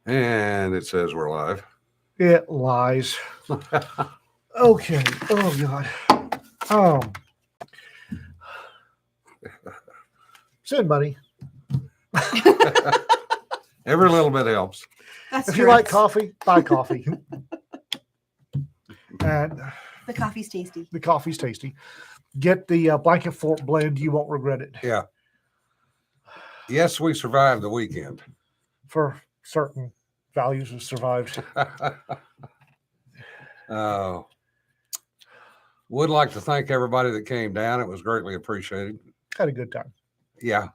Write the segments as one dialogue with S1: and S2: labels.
S1: And it says we're live.
S2: It lies. Okay. Oh God. Um. Send money.
S1: Every little bit helps.
S3: That's
S2: If you like coffee, buy coffee. And
S3: the coffee's tasty.
S2: the coffee's tasty. Get the blanket fort blend. You won't regret it.
S1: Yeah. Yes, we survived the weekend.
S2: For certain values have survived.
S1: Would like to thank everybody that came down. It was greatly appreciated.
S2: Had a good time.
S1: Yeah.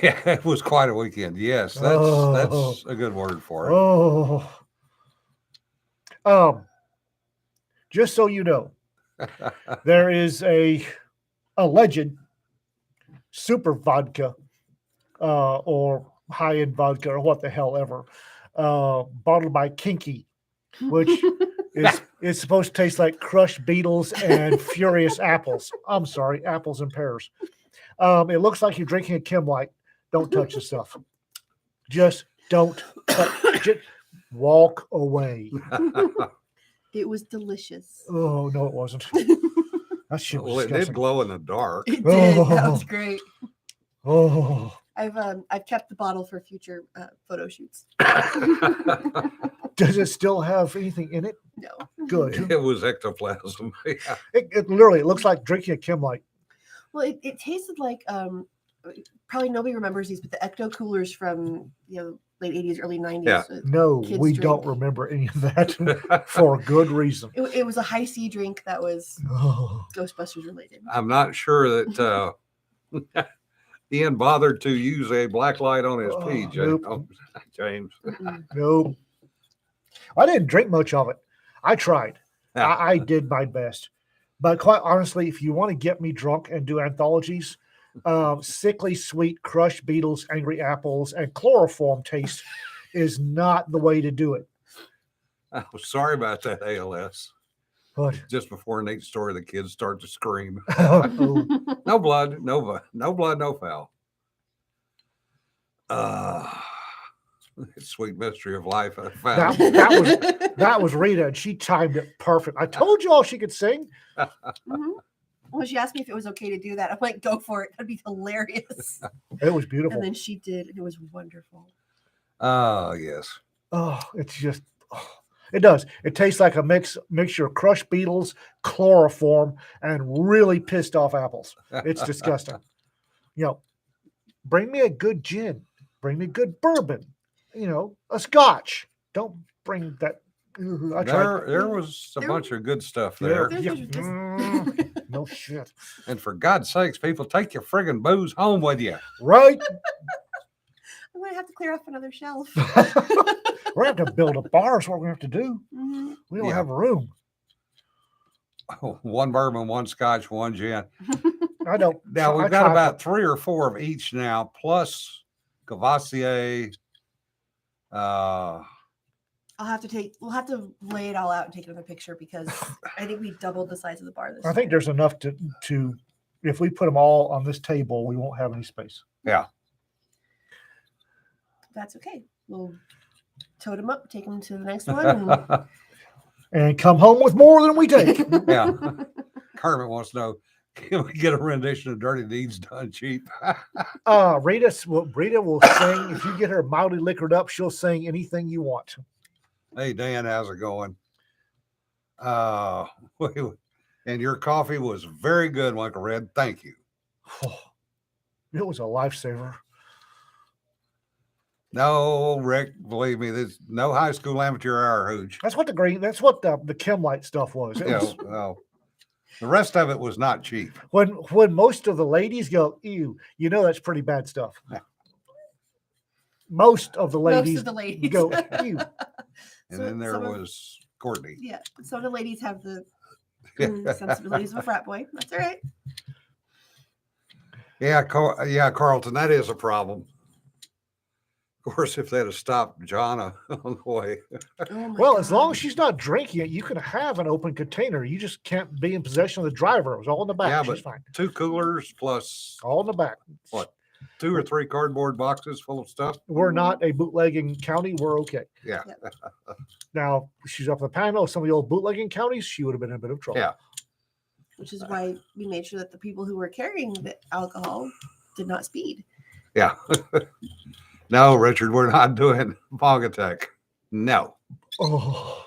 S1: Yeah, it was quite a weekend. Yes, that's a good word for it.
S2: Oh. Just so you know, there is a alleged super vodka or high-end vodka or what the hell ever bottled by Kinky, which is supposed to taste like crushed beetles and furious apples. I'm sorry, apples and pears. It looks like you're drinking a Kim Light. Don't touch the stuff. Just don't touch it. Walk away.
S3: It was delicious.
S2: Oh no, it wasn't. That shit was
S1: Well, it
S2: disgusting.
S1: did glow in the dark.
S3: It did. That
S2: Oh.
S3: was great.
S2: Oh,
S3: I've kept the bottle for future photo shoots.
S2: does it still have anything in it?
S3: No.
S2: Good.
S1: It was ectoplasm. Yeah.
S2: It literally looks like drinking a Kim Light.
S3: Well, it tasted like probably nobody remembers these, but the ecto coolers from late 80s, early 90s.
S1: Yeah.
S2: No,
S3: Kids
S2: we
S3: drink.
S2: don't remember any of that for good reason.
S3: It was a high C drink that was
S2: Oh,
S3: Ghostbusters related.
S1: I'm not sure that Ian bothered to use a black light on his pee, James.
S2: Nope.
S1: Oh, James.
S3: Mm-mm.
S2: no. I didn't drink much of it. I tried.
S1: Yeah.
S2: I did my best. But quite honestly, if you want to get me drunk and do anthologies, sickly sweet crushed beetles, angry apples, and chloroform taste is not the way to do it.
S1: I'm sorry about that, ALS.
S2: But
S1: Just before Nate's story, the kids start to scream.
S2: oh,
S1: No blood, no blood, no foul. Sweet mystery of life I found.
S2: that was Rita, and she timed it perfect. I told you all she could sing.
S3: Mhm. Well, she asked me if it was okay to do that. I'm like, go for it. That'd be hilarious.
S2: It was beautiful.
S3: And then she did, and it was wonderful.
S1: Yes.
S2: Oh, it's just, it does. It tastes like a mixture of crushed beetles, chloroform, and really pissed off apples. It's disgusting. Bring me a good gin. Bring me good bourbon. A scotch. Don't bring that. I tried.
S1: There was a bunch of good stuff
S2: Yeah,
S1: there.
S3: Those
S2: yeah.
S3: are just-
S2: No shit.
S1: And for God's sakes, people, take your friggin' booze home with you.
S2: Right?
S3: I'm gonna have to clear off another shelf.
S2: We're going to have to build a bar. Is what we have to do.
S3: Mhm.
S2: We don't
S1: Yeah.
S2: have room.
S1: One bourbon, one scotch, one gin.
S2: I don't.
S1: Now
S2: I
S1: we've got
S2: tried
S1: about 3 or 4 of each now, plus Cavassier.
S3: We'll have to lay it all out and take another picture because I think we doubled the size of the bar this
S2: I think
S3: time.
S2: there's enough to. If we put them all on this table, we won't have any space.
S3: That's okay. We'll tote them up, take them to the next one.
S2: And come home with more than we take.
S1: Yeah. Kermit wants to know, can we get a rendition of Dirty Deeds done cheap?
S2: Rita will sing. If you get her mildly liquored up, she'll sing anything you want.
S1: Hey, Dan, how's it going? And your coffee was very good, Uncle Red. Thank you.
S2: It was a lifesaver.
S1: No, Rick, believe me, there's no high school amateur hour hooch.
S2: That's what the Kim Light stuff was. It
S1: Yeah,
S2: was
S1: well, the rest of it was not cheap.
S2: when most of the ladies go, ew, that's pretty bad stuff. Most of the ladies,
S3: Most of the ladies
S2: go, ew.
S1: And then there
S3: some of-
S1: was Kortnee.
S3: Yeah, some of the ladies have the sensibilities of a frat boy. That's all right.
S1: Yeah, Carlton, that is a problem. Of course, if they'd have stopped Jonna on the way.
S3: Oh my
S2: Well, as long
S3: God.
S2: as she's not drinking it, you can have an open container. You just can't be in possession of the driver. It was all in the back.
S1: Yeah,
S2: She's
S1: but
S2: fine.
S1: 2 coolers plus
S2: All in the back.
S1: what? 2 or 3 cardboard boxes full of stuff.
S2: We're not a bootlegging county. We're okay.
S1: Yeah.
S2: Now, she's up the panel. Some of the old bootlegging counties, she would have been in a bit of trouble.
S1: Yeah.
S3: Which is why we made sure that the people who were carrying the alcohol did not speed.
S1: Yeah. No, Richard, we're not doing Pongotech. No.
S2: Oh,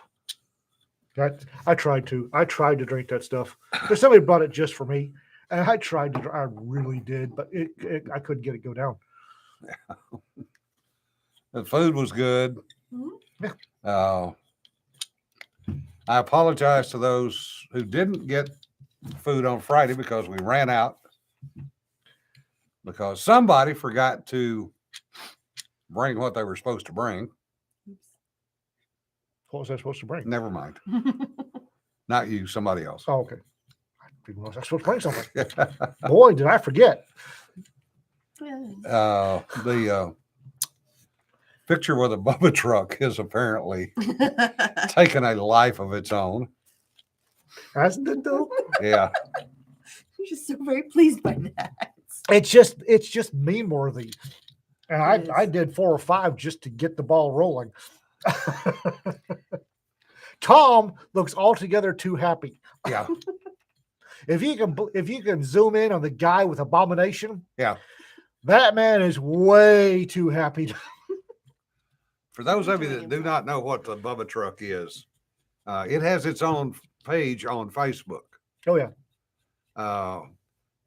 S2: I tried to. I tried to drink that stuff. But somebody brought it just for me, and I tried to. I really did, but I couldn't get it go down.
S1: The food was good.
S3: Mhm.
S1: I apologize to those who didn't get food on Friday because we ran out. Because somebody forgot to bring what they were supposed to bring.
S2: What was I supposed to bring?
S1: Never mind. Not you, somebody else.
S2: Oh, okay. I didn't know I was supposed to bring something. Boy, did I forget.
S1: The picture with a Bubba truck is apparently taking a life of its own.
S2: Hasn't it though?
S1: Yeah.
S3: I'm just so very pleased by that.
S2: It's just meme worthy. And
S3: It
S2: I
S3: is.
S2: did 4 or 5 just to get the ball rolling. Tom looks altogether too happy.
S1: Yeah.
S2: If you can zoom in on the guy with Abomination,
S1: Yeah.
S2: that man is way too happy.
S1: For those of you that do not know what the Bubba truck is, it has its own page on Facebook.
S2: Oh yeah,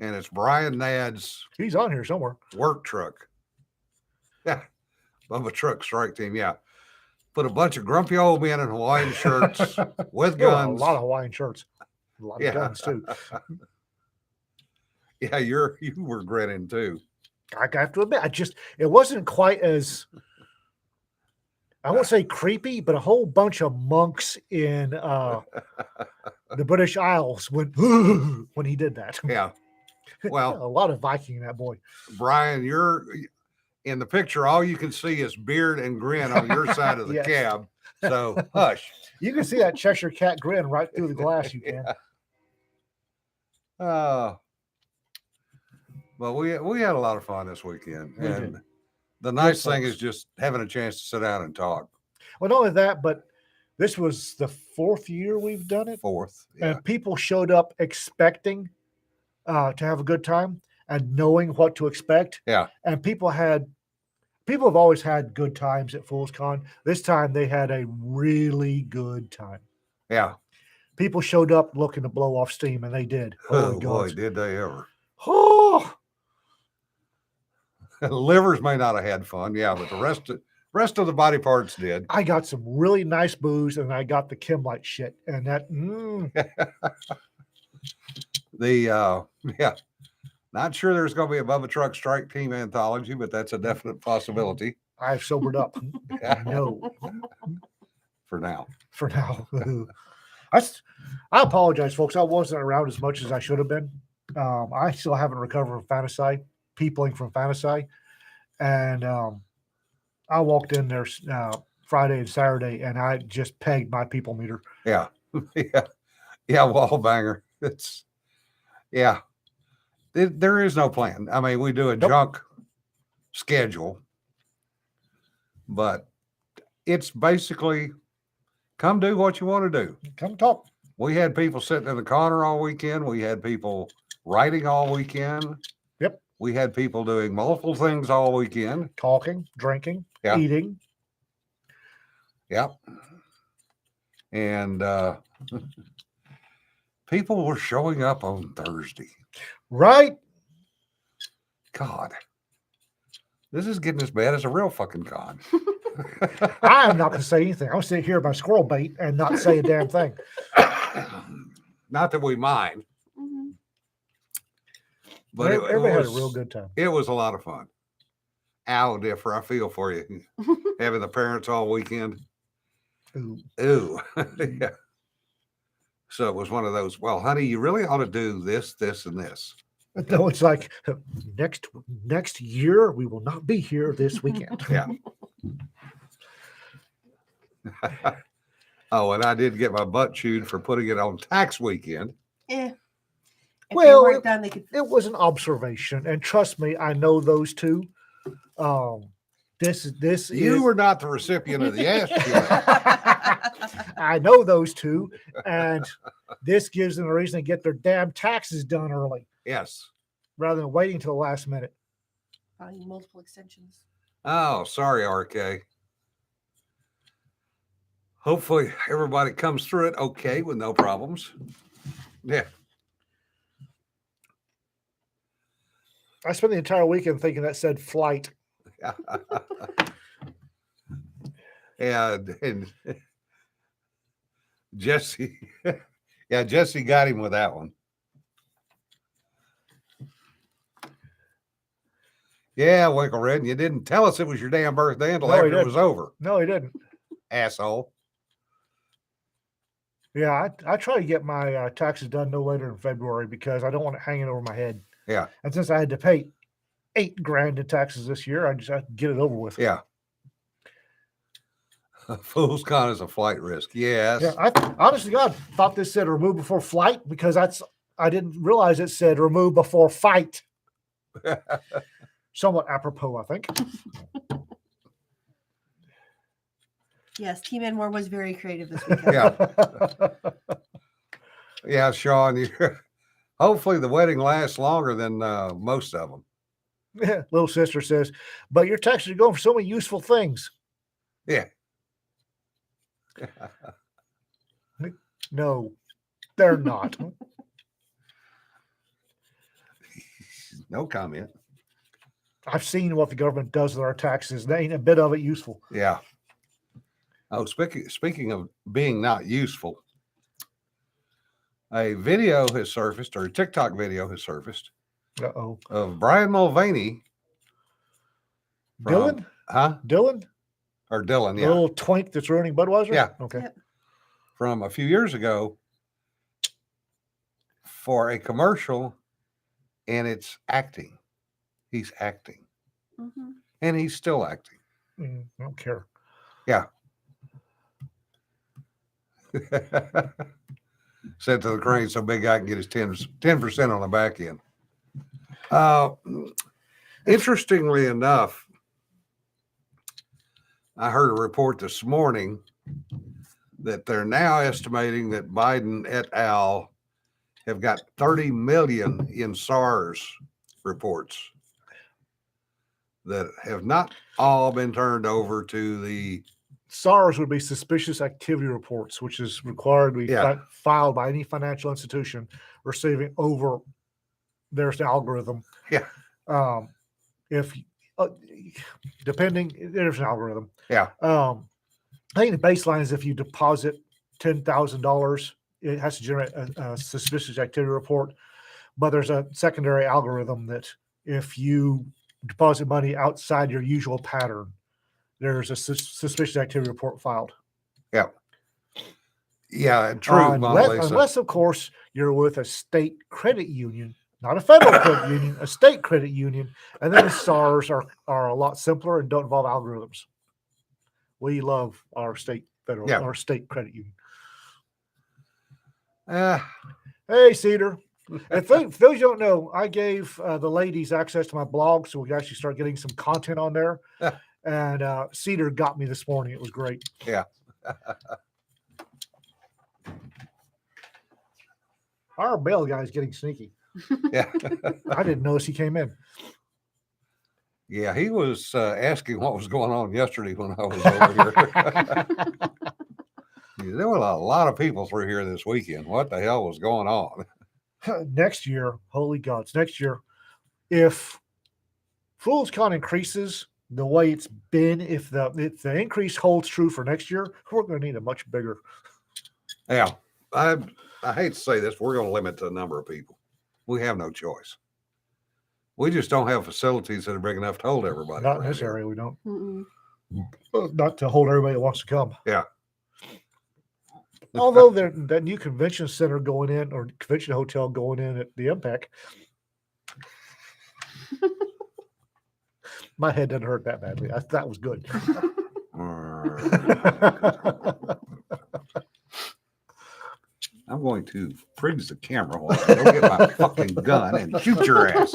S1: And it's Brian Nad's
S2: he's on here somewhere.
S1: work truck. Yeah. Bubba Truck Strike Team. Yeah. Put a bunch of grumpy old men in Hawaiian shirts with
S2: Oh, a
S1: guns.
S2: lot of Hawaiian shirts, a lot of
S1: Yeah.
S2: guns too.
S1: Yeah, you were grinning too.
S2: I have to admit, it wasn't quite as, I won't say creepy, but a whole bunch of monks in the British Isles went when he did that.
S1: Yeah. Well,
S2: a lot of Viking in that boy.
S1: Brian, you're in the picture. All you can see is beard and grin on your side of the
S2: Yes.
S1: cab. So hush.
S2: You can see that Cheshire cat grin right through the glass. You can.
S1: But we had a lot of fun this weekend,
S2: We
S1: and
S2: did.
S1: the nice
S2: Good
S1: thing
S2: folks.
S1: is just having a chance to sit down and talk.
S2: Well, not only that, but this was the 4th year we've done it,
S1: Fourth, yeah,
S2: and people showed up expecting to have a good time and knowing what to expect.
S1: Yeah.
S2: And people have always had good times at Fools Con. This time they had a really good time.
S1: yeah.
S2: People showed up looking to blow off steam, and they did.
S1: Oh
S2: Oh,
S1: boy,
S2: God.
S1: did they ever!
S2: Oh,
S1: Livers may not have had fun, yeah, but the rest of the body parts did.
S2: I got some really nice booze, and I got the Kimlight shit, and that.
S1: The yeah, not sure there's going to be a Bubba Truck Strike Team anthology, but that's a definite possibility
S2: I've sobered up. No,
S1: for now.
S2: for now. I apologize, folks. I wasn't around as much as I should have been. I still haven't recovered from Fantasy, peopling from Fantasy, and I walked in there Friday and Saturday, and I just pegged my people meter.
S1: Yeah, yeah, wall banger. It's yeah. There is no plan. I mean, we do a
S2: Nope.
S1: junk schedule, but it's basically come do what you want to do.
S2: Come talk.
S1: We had people sitting in the corner all weekend. We had people writing all weekend.
S2: Yep.
S1: We had people doing multiple things all weekend.
S2: Talking, drinking,
S1: Yeah.
S2: eating.
S1: Yep. And people were showing up on Thursday.
S2: Right?
S1: God, this is getting as bad as a real fucking con.
S2: I am not going to say anything. I'm sitting here by squirrel bait and not say a damn thing.
S1: Not that we mind,
S3: Mhm.
S1: but it
S2: Everybody had a
S1: was
S2: real good time.
S1: It was a lot of fun. Ow, differ. I feel for you. Having the parents all weekend.
S2: Ooh.
S1: Ooh. Yeah. So it was one of those, well, honey, you really ought to do this, this, and this.
S2: No, it's like next year we will not be here this weekend.
S1: Yeah. Oh, and I did get my butt chewed for putting it on tax weekend.
S3: Yeah. If
S2: Well,
S3: they weren't done, they could.
S2: It was an observation, and trust me, I know those two. This is
S1: You were not the recipient of the ass chewing.
S2: I know those two, and this gives them a reason to get their damn taxes done early
S1: Yes.
S2: rather than waiting till the last minute.
S3: Probably multiple extensions.
S1: Oh, sorry, RK. Hopefully everybody comes through it okay with no problems. Yeah.
S2: I spent the entire weekend thinking that said flight.
S1: and Jesse, yeah, Jesse got him with that one. Yeah, Winkle Red, and you didn't tell us it was your damn birthday until
S2: No, he
S1: after it was over,
S2: No, he didn't.
S1: asshole.
S2: Yeah, I try to get my taxes done no later than February because I don't want it hanging over my head.
S1: Yeah,
S2: And since I had to pay $8,000 in taxes this year, I just have to get it over with.
S1: yeah. Fool's con is a flight risk. Yes.
S2: Yeah, I honestly, God, thought this said remove before flight because I didn't realize it said remove before fight. Somewhat apropos, I think.
S3: Yes, Team Enmore was very creative this weekend.
S1: Yeah. Yeah, Sean, hopefully the wedding lasts longer than most of them.
S2: Yeah, little sister says, but your taxes are going for so many useful things.
S1: Yeah.
S2: No, they're not.
S1: No comment.
S2: I've seen what the government does with our taxes. There ain't a bit of it useful.
S1: Yeah. Oh, speaking of being not useful, a video has surfaced, or a TikTok video has surfaced
S2: Uh-oh.
S1: of Brian Mulvaney.
S2: Dylan? Dylan?
S1: Or Dylan,
S2: The
S1: yeah.
S2: little twink that's ruining Budweiser?
S1: Yeah.
S2: Okay.
S3: Yep.
S1: From a few years ago for a commercial, and it's acting. He's acting.
S3: Mm-hmm.
S1: And he's still acting.
S2: I don't care.
S1: Yeah. Said to the crane so big I can get his 10% on the back end. Interestingly enough, I heard a report this morning that they're now estimating that Biden et al. Have got 30 million in SARS reports that have not all been turned over to the
S2: SARS would be suspicious activity reports, which is required to be filed by any financial institution receiving over there's the algorithm.
S1: Yeah.
S2: If depending, there's an algorithm.
S1: Yeah.
S2: I think the baseline is if you deposit $10,000, it has to generate a suspicious activity report. But there's a secondary algorithm that if you deposit money outside your usual pattern, there's a suspicious activity report filed.
S1: Yeah. Yeah, true.
S2: Unless, of course, you're with a state credit union, not a federal credit union, a state credit union, and then the SARS are a lot simpler and don't involve algorithms. We love our state our state credit union. Hey, Cedar. If those you don't know, I gave the ladies access to my blog so we could actually start getting some content on there. And Cedar got me this morning. It was great.
S1: Yeah.
S2: Our bail guy's getting sneaky.
S1: Yeah.
S2: I didn't notice he came in.
S1: Yeah, he was asking what was going on yesterday when I was over here. There were a lot of people through here this weekend. What the hell was going on?
S2: Next year, holy gods, next year, if Fool's Con increases the way it's been, if the increase holds true for next year, we're going to need a much bigger.
S1: Yeah, I hate to say this, we're going to limit the number of people. We have no choice. We just don't have facilities that are big enough to hold everybody.
S2: Not in this area, we don't.
S3: Mm-mm.
S2: Not to hold everybody that wants to come.
S1: Yeah.
S2: Although that new convention center going in, or convention hotel going in at the MPEC, my head doesn't hurt that badly. That was good.
S1: I'm going going to freeze the camera while I go get my fucking gun and shoot your ass.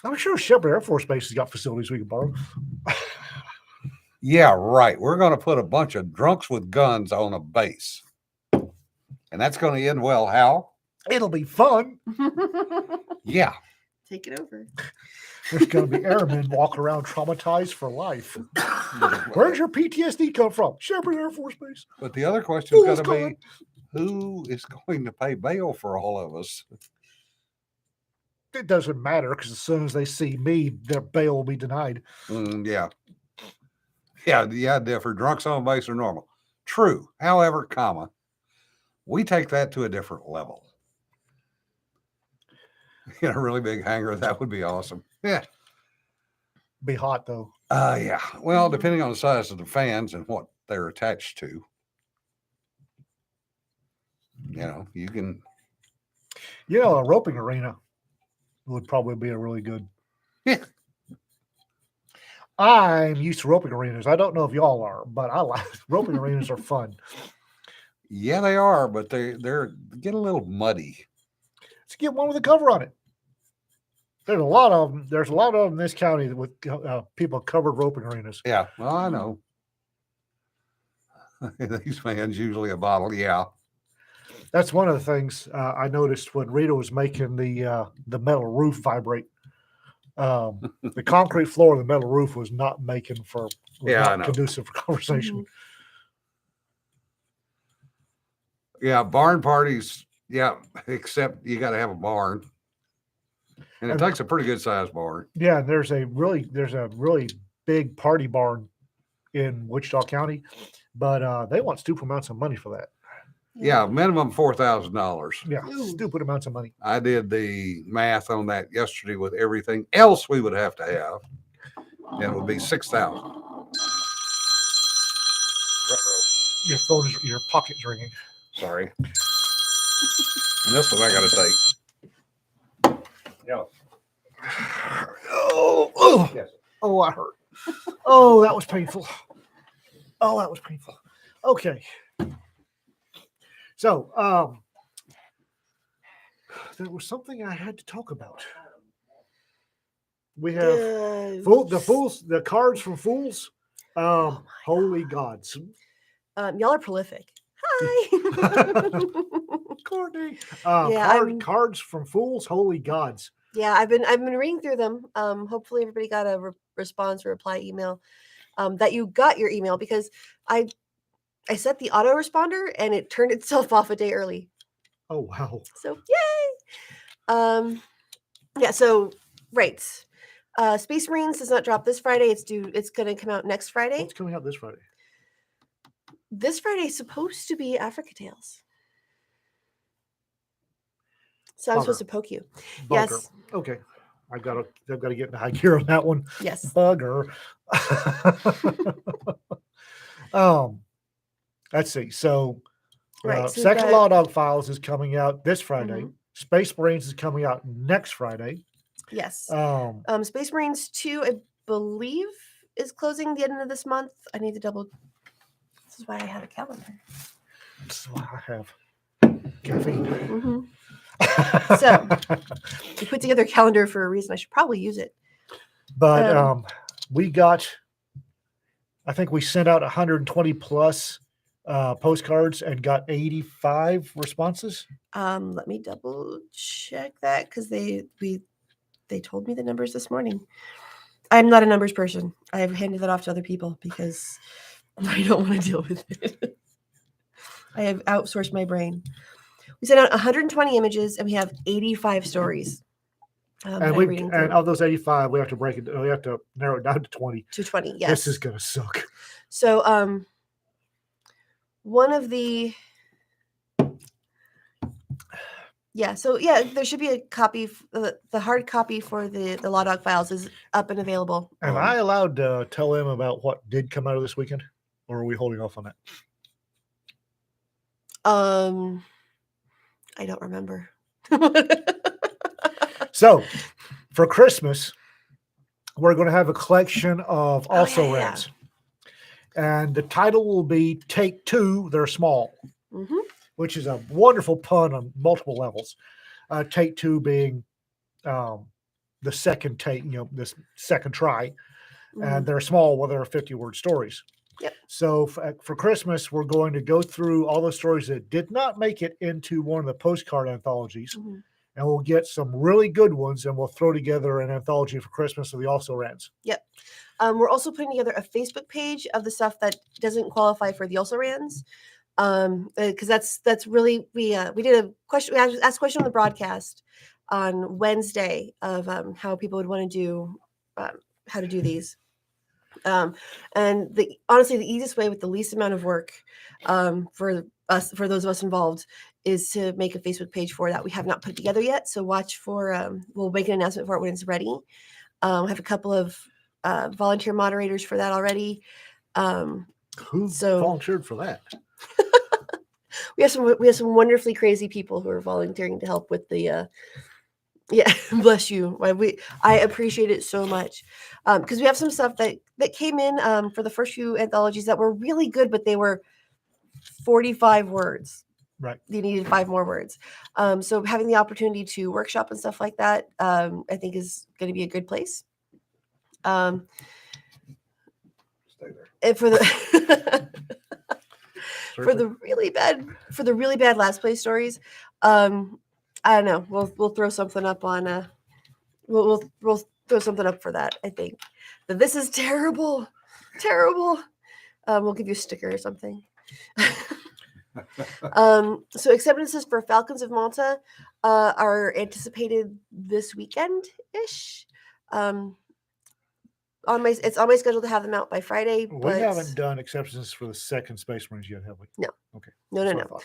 S2: I'm sure Shepherd Air Force Base has got facilities we can borrow.
S1: Yeah, right. We're going to put a bunch of drunks with guns on a base. And that's going to end well. How?
S2: It'll be fun.
S1: Yeah.
S3: Take it over.
S2: There's going to be airmen walking around traumatized for life. Where's your PTSD come from? Shepherd Air Force Base.
S1: But the other question is
S2: Fool's
S1: going to be, who is going to pay bail for all of us?
S2: It doesn't matter because as soon as they see me, their bail will be denied.
S1: Yeah. Yeah, for drunks on base are normal. True. However, we take that to a different level. In a really big hangar, that would be awesome. Yeah.
S2: Be hot though.
S1: Yeah. Well, depending on the size of the fans and what they're attached to, you can.
S2: A roping arena would probably be a really good.
S1: Yeah.
S2: I'm used to roping arenas. I don't know if y'all are, but I like roping arenas are fun.
S1: Yeah, they are, but they're get a little muddy.
S2: Let's get one with a cover on it. There's a lot of them. There's a lot of them in this county with people covered roping arenas.
S1: Yeah, well, I know. These fans usually a bottle. Yeah.
S2: That's one of the things I noticed when Rita was making the metal roof vibrate. The concrete floor of the metal roof was not making for
S1: I know.
S2: conducive for conversation.
S3: Mhm.
S2: Mm-hmm.
S1: Yeah, barn parties. Yeah, except you got to have a barn, and it takes a pretty good sized barn.
S2: Yeah, there's a really big party barn in Wichita County, but they want stupid amounts of money for that.
S1: Yeah, minimum $4,000.
S2: Yeah,
S3: Ooh.
S2: stupid amounts of money.
S1: I did the math on that yesterday with everything else we would have to have, and it would be $6,000.
S2: Your phone is your pocket's ringing.
S1: Sorry. And this one I got to take. Yeah.
S2: Oh,
S1: Yes.
S2: oh, I hurt. Oh, that was painful. Oh, that was painful. Okay. So, there was something I had to talk about. We have the cards from Fools. Holy gods.
S3: Y'all are prolific. Hi.
S2: Kortnee.
S3: Yeah,
S2: Cards from Fools. Holy gods.
S3: Yeah, I've been reading through them. Hopefully everybody got a response or reply email. That you got your email, because I set the autoresponder and it turned itself off a day early.
S2: Oh wow.
S3: So yay. Yeah, so right. Space Marines does not drop this Friday. It's gonna come out next Friday.
S2: What's coming out this Friday?
S3: This Friday is supposed to be Africa Tales. So I'm supposed to poke you.
S2: Bugger.
S3: Yes.
S2: Okay. I've got to get in high gear on that one.
S3: Yes.
S2: Bugger. Let's see. So,
S3: Right, so
S2: Second
S3: that-
S2: Law Dog Files is coming out this Friday.
S3: Mhm.
S2: Space Marines is coming out next Friday.
S3: Yes.
S2: Um,
S3: Space Marines 2, I believe, is closing the end of this month. I need to double. This is why I have a calendar.
S2: this is why I have caffeine.
S3: Mhm. So, we put together a calendar for a reason. I should probably use it.
S2: But we got, I think we sent out 120 plus postcards and got 85 responses.
S3: Let me double check that, because they told me the numbers this morning. I'm not a numbers person. I have handed that off to other people because I don't want to deal with it. I have outsourced my brain. We sent out 120 images and we have 85 stories.
S2: And
S3: I'm
S2: we
S3: reading
S2: and
S3: through
S2: of those 85, we have to narrow it down to 20.
S3: to 20. Yes.
S2: This is gonna suck.
S3: So one of the there should be a copy. The hard copy for the Law Dog Files is up and available.
S2: Am I allowed to tell them about what did come out of this weekend, or are we holding off on that?
S3: I don't remember.
S2: So, for Christmas, we're going to have a collection of also rans, and the title will be "Take Two." They're small.
S3: Mhm.
S2: which is a wonderful pun on multiple levels. Take two being the second take, this second try. And they're small, well, they're 50-word stories.
S3: Yep.
S2: So for Christmas, we're going to go through all the stories that did not make it into one of the postcard anthologies, and we'll get some really good ones, and we'll throw together an anthology for Christmas of the Also Rans.
S3: Yep. We're also putting together a Facebook page of the stuff that doesn't qualify for the Also Rans. Because that's really we did a question. We asked a question on the broadcast on Wednesday of how people would want to do how to do these. And honestly, the easiest way with the least amount of work for those of us involved is to make a Facebook page for that. We have not put it together yet, so watch for. We'll make an announcement for it when it's ready. I have a couple of volunteer moderators for that already.
S2: Who volunteered for that?
S3: We have some wonderfully crazy people who are volunteering to help with the. Yeah, bless you. I appreciate it so much because we have some stuff that came in for the first few anthologies that were really good, but they were 45 words.
S2: Right.
S3: You needed 5 more words. So having the opportunity to workshop and stuff like that, I think is going to be a good place.
S1: Stay there.
S3: And for the for the really bad last place stories, I don't know. We'll throw something up on we'll throw something up for that. I think that this is terrible. We'll give you a sticker or something. So acceptances for Falcons of Malta are anticipated this weekend ish. It's on my schedule to have them out by Friday.
S2: We haven't done acceptances for the second Space Marines yet, have we?
S3: No.
S2: Okay.
S3: No.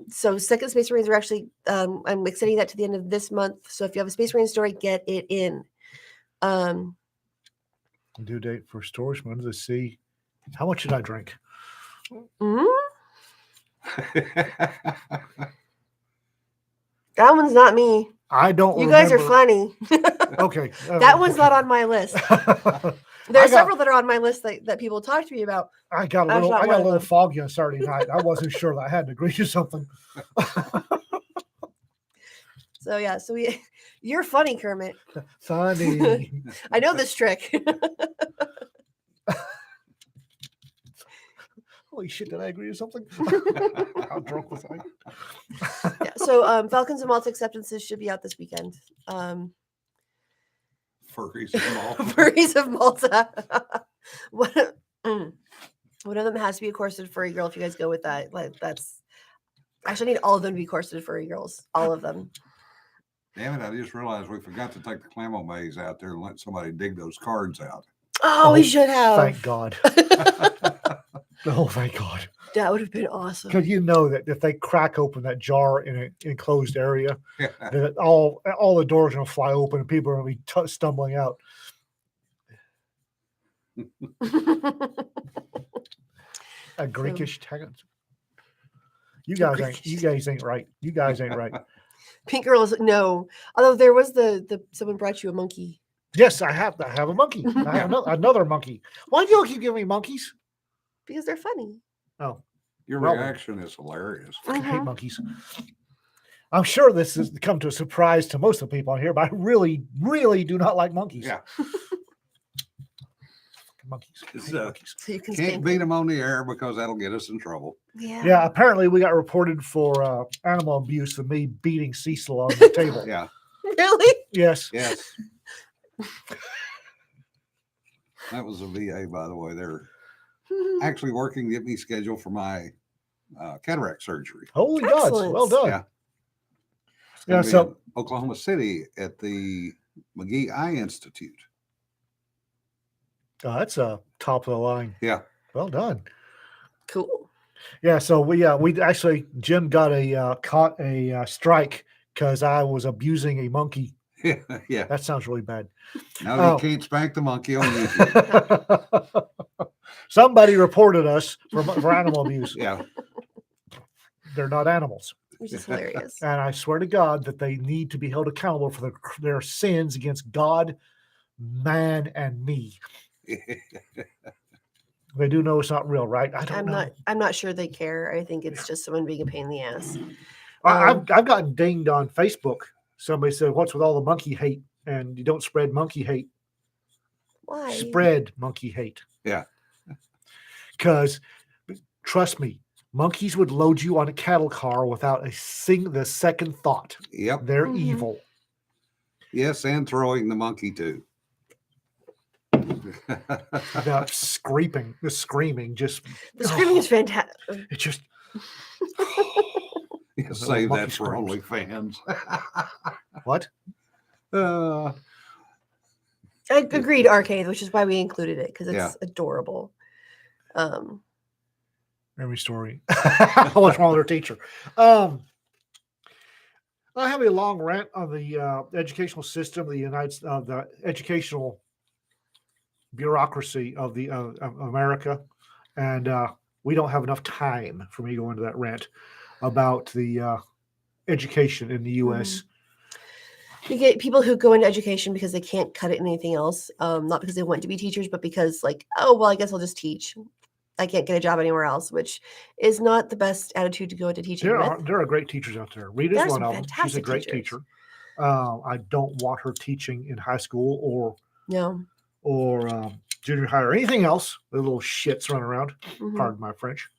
S3: So second Space Marines are actually I'm extending that to the end of this month. So if you have a Space Marine story, get it in.
S2: Due date for storage. When to see how much did I drink?
S3: That one's not me.
S2: I don't.
S3: You guys are funny.
S2: Okay.
S3: That one's not on my list. There are several that are on my list that people talk to me about.
S2: I got a little foggy on Saturday night. I wasn't sure that I had to agree to something.
S3: So yeah, you're funny, Kermit.
S2: Funny.
S3: I know this trick.
S2: Holy shit, did I agree to something? How drunk was I?
S3: Yeah, so Falcons of Malta acceptances should be out this weekend.
S1: Furries of Malta.
S3: Furries of Malta. One of them has to be a corseted furry girl if you guys go with that. Like I need all of them to be corseted furry girls. All of them.
S1: Damn it, I just realized we forgot to take the Clamo maze out there and let somebody dig those cards out.
S3: Oh, we should have.
S2: Thank God. Oh, thank God.
S3: That would have been awesome.
S2: Because you know that if they crack open that jar in an enclosed area, that all the doors are going to fly open and people are going to be stumbling out. A Greekish tag. You guys ain't right. You guys ain't right.
S3: Pink girls, no. Although there was the someone brought you a monkey.
S2: Yes, I have a monkey. I have another monkey. Why do you keep giving me monkeys?
S3: Because they're funny.
S2: Oh.
S1: Your reaction is hilarious.
S2: I hate monkeys. I'm sure this has come to a surprise to most of the people on here, but I really, really do not like monkeys.
S1: Yeah.
S2: Monkeys.
S1: Monkeys.
S3: So you
S1: Can't beat them on the air because that'll get us in trouble.
S3: Yeah.
S2: Yeah. Apparently, we got reported for animal abuse for me beating Cecil on the table.
S1: Yeah.
S3: Really?
S2: Yes.
S1: Yes. That was a VA, by the way. They're actually working to get me scheduled for my cataract surgery.
S2: Holy God. Well done.
S1: Yeah.
S2: Yeah. So
S1: Oklahoma City at the McGee Eye Institute.
S2: That's a top of the line.
S1: Yeah.
S2: Well done.
S3: Cool.
S2: Yeah. So we actually Jim got caught a strike because I was abusing a monkey.
S1: Yeah.
S2: That sounds really bad.
S1: No, you can't spank the monkey on YouTube.
S2: Somebody reported us for animal abuse.
S1: Yeah.
S2: They're not animals.
S3: Which is hilarious.
S2: And I swear to God that they need to be held accountable for their sins against God, man, and me. They do know it's not real, right? I don't
S3: I'm
S2: know.
S3: not sure they care. I think it's just someone being a pain in the ass.
S2: I've gotten dinged on Facebook. Somebody said, "What's with all the monkey hate?" And you don't spread monkey hate.
S3: Why?
S2: Spread monkey hate.
S1: Yeah.
S2: Because trust me, monkeys would load you on a cattle car without the second thought.
S1: Yep.
S2: They're
S3: Mhm.
S2: evil.
S1: Yes, and throwing the monkey too.
S2: The screaming,
S3: The screaming is fantastic.
S2: It just
S1: You save
S2: monkey
S1: that for
S2: screams.
S1: OnlyFans.
S2: What?
S3: I agreed, Arcade, which is why we included it because it's
S1: Yeah.
S3: adorable.
S2: Every story. What's wrong with her teacher? I have a long rant on the educational system, the educational bureaucracy of of America, and we don't have enough time for me to go into that rant about the education in the U.S.
S3: You get people who go into education because they can't cut it in anything else, not because they want to be teachers, but because like, oh well, I guess I'll just teach. I can't get a job anywhere else, which is not the best attitude to go into teaching with.
S2: There are great teachers out there. Rita's
S3: There are
S2: one
S3: some
S2: of them. She's a
S3: fantastic
S2: great
S3: teachers.
S2: teacher. I don't want her teaching in high school
S3: No.
S2: or junior high or anything else. The little shits running around.
S3: Mhm.
S2: Pardon my French.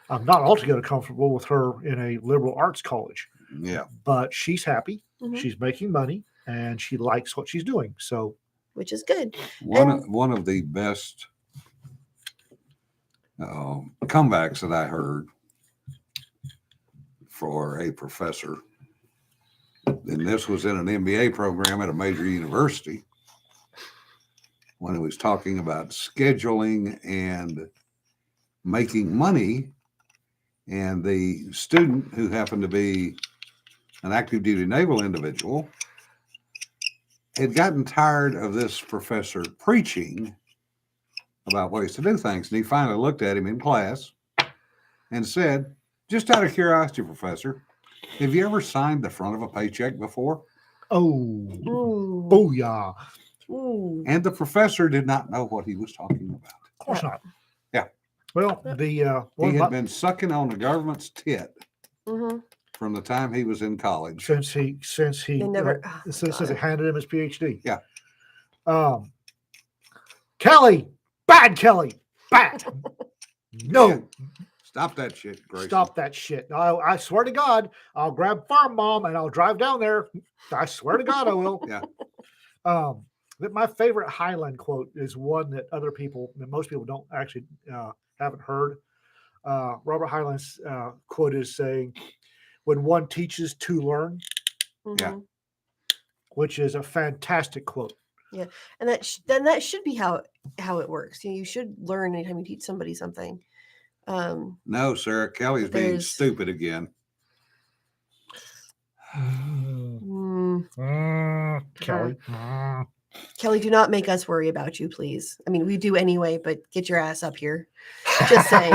S2: I'm not altogether comfortable with her in a liberal arts college.
S1: Yeah.
S2: But she's happy.
S3: Mhm.
S2: She's making money and she likes what she's doing. So,
S3: Which is good.
S1: One of the best comebacks that I heard for a professor, and this was in an MBA program at a major university, when he was talking about scheduling and making money, and the student, who happened to be an active duty naval individual, had gotten tired of this professor preaching about ways to do things. And he finally looked at him in class and said, just out of curiosity, professor, have you ever signed the front of a paycheck before?
S3: Ooh.
S2: Booyah.
S3: Ooh.
S1: And the professor did not know what he was talking about.
S2: Of course not.
S1: Yeah.
S2: Well,
S1: He had been sucking on the government's tit from the time he was in college.
S2: since he since he handed him his PhD.
S1: Yeah.
S2: Kelly, bad Kelly, bad. No.
S1: Yeah. Stop that shit, Grayson.
S2: Stop that shit. I swear to God, I'll grab Farm Mom and I'll drive down there. I swear to God, I will.
S1: Yeah.
S2: My favorite Highland quote is one that most people don't actually haven't heard. Robert Highland's quote is saying, "When one teaches to learn,"
S1: Yeah.
S2: which is a fantastic quote.
S3: Yeah, and that should be how it works. You should learn anytime you teach somebody something.
S1: No, Sarah, Kelly's being stupid again.
S2: Kelly.
S3: Kelly, do not make us worry about you, please. I mean, we do anyway, but get your ass up here. Just saying.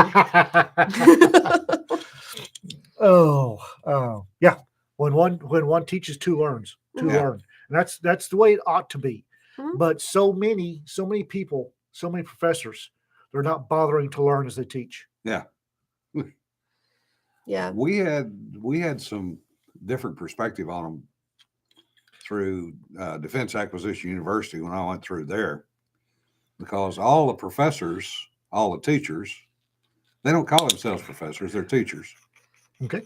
S2: Yeah. When one teaches, two learns. Learn, and that's the way it ought to be.
S3: Mhm.
S2: But so many people, so many professors, they're not bothering to learn as they teach.
S1: Yeah.
S3: Yeah.
S1: We had some different perspective on them through Defense Acquisition University when I went through there, because all the professors, all the teachers, they don't call themselves professors, they're teachers.
S2: Okay.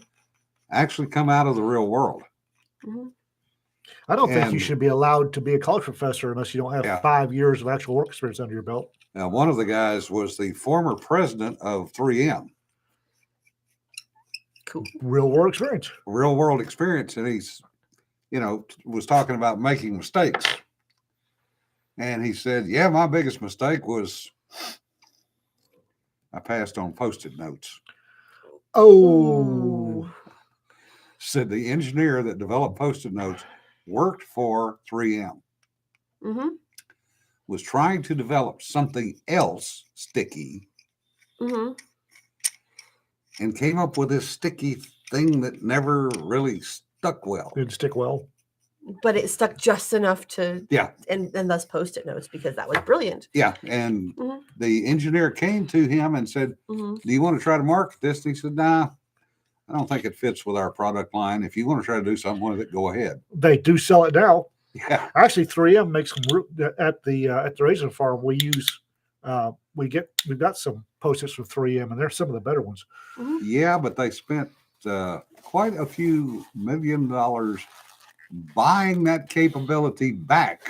S1: Actually come out of the real world.
S3: Mm-hmm.
S2: I don't think you should be allowed to be a college professor unless you don't have 5 years of actual work experience under your belt.
S1: Now, one of the guys was the former president of 3M.
S3: Cool.
S2: Real world experience.
S1: Real world experience. And he's, was talking about making mistakes. And he said, yeah, my biggest mistake was I passed on Post-it notes.
S2: Oh.
S1: Said the engineer that developed Post-it notes worked for 3M.
S3: Mm-hmm.
S1: Was trying to develop something else sticky.
S3: Mm-hmm.
S1: And came up with this sticky thing that never really stuck well.
S2: Didn't stick well.
S3: but it stuck just enough to
S1: Yeah.
S3: and thus Post-it notes, because that was brilliant.
S1: Yeah. And
S3: Mhm.
S1: the engineer came to him and said,
S3: Hmm.
S1: do you want to try to market this? And he said, nah, I don't think it fits with our product line. If you want to try to do something with it, go ahead.
S2: They do sell it now.
S1: Yeah.
S2: Actually, 3M makes them at the raisin farm. We use we've got some Post-its from 3M, and they're some of the better ones.
S3: Hmm.
S1: Yeah, but they spent quite a few $1 million buying that capability back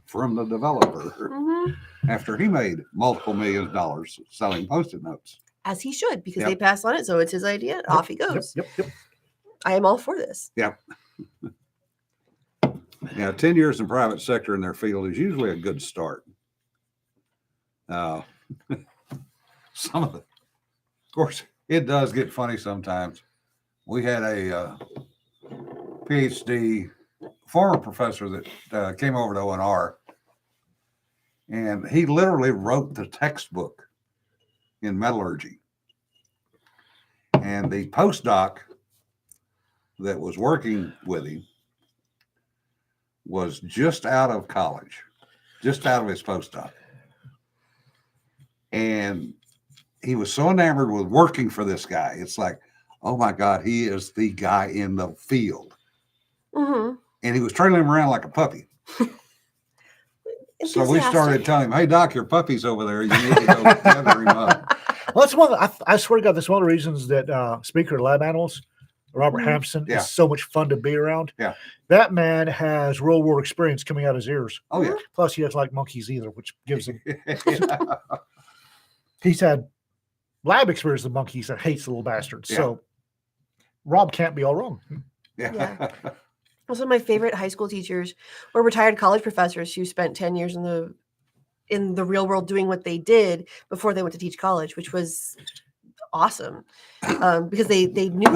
S1: from the developer
S3: Hmm.
S1: after he made multiple millions of dollars selling Post-it notes.
S3: As he should, because
S1: Yep.
S3: they passed on it, so it's his idea. Off he goes.
S2: Yep.
S3: I am all for this.
S1: Yeah. Yeah, 10 years in private sector in their field is usually a good start. Some of course, it does get funny sometimes. We had a PhD former professor that came over to ONR, and he literally wrote the textbook in metallurgy. And the postdoc that was working with him was just out of college, just out of his postdoc. And he was so enamored with working for this guy. It's like, oh my God, he is the guy in the field.
S3: Mm-hmm.
S1: And he was trailing him around like a puppy. So we started telling him, hey, Doc, your puppy's over there. You need to go gather him up.
S2: Well, that's one. I swear to God, that's one of the reasons that Speaker of Lab Animals, Robert Hampson,
S1: Yeah.
S2: is so much fun to be around.
S1: Yeah.
S2: That man has real world experience coming out his ears.
S1: Oh, yeah.
S2: Plus, he doesn't like monkeys either, which gives him.
S1: Yeah.
S2: He's had lab experience with monkeys and hates the little bastards.
S1: Yeah.
S2: So Rob can't be all wrong.
S3: Yeah. Some of my favorite high school teachers were retired college professors who spent 10 years in the real world doing what they did before they went to teach college, which was awesome, because they knew.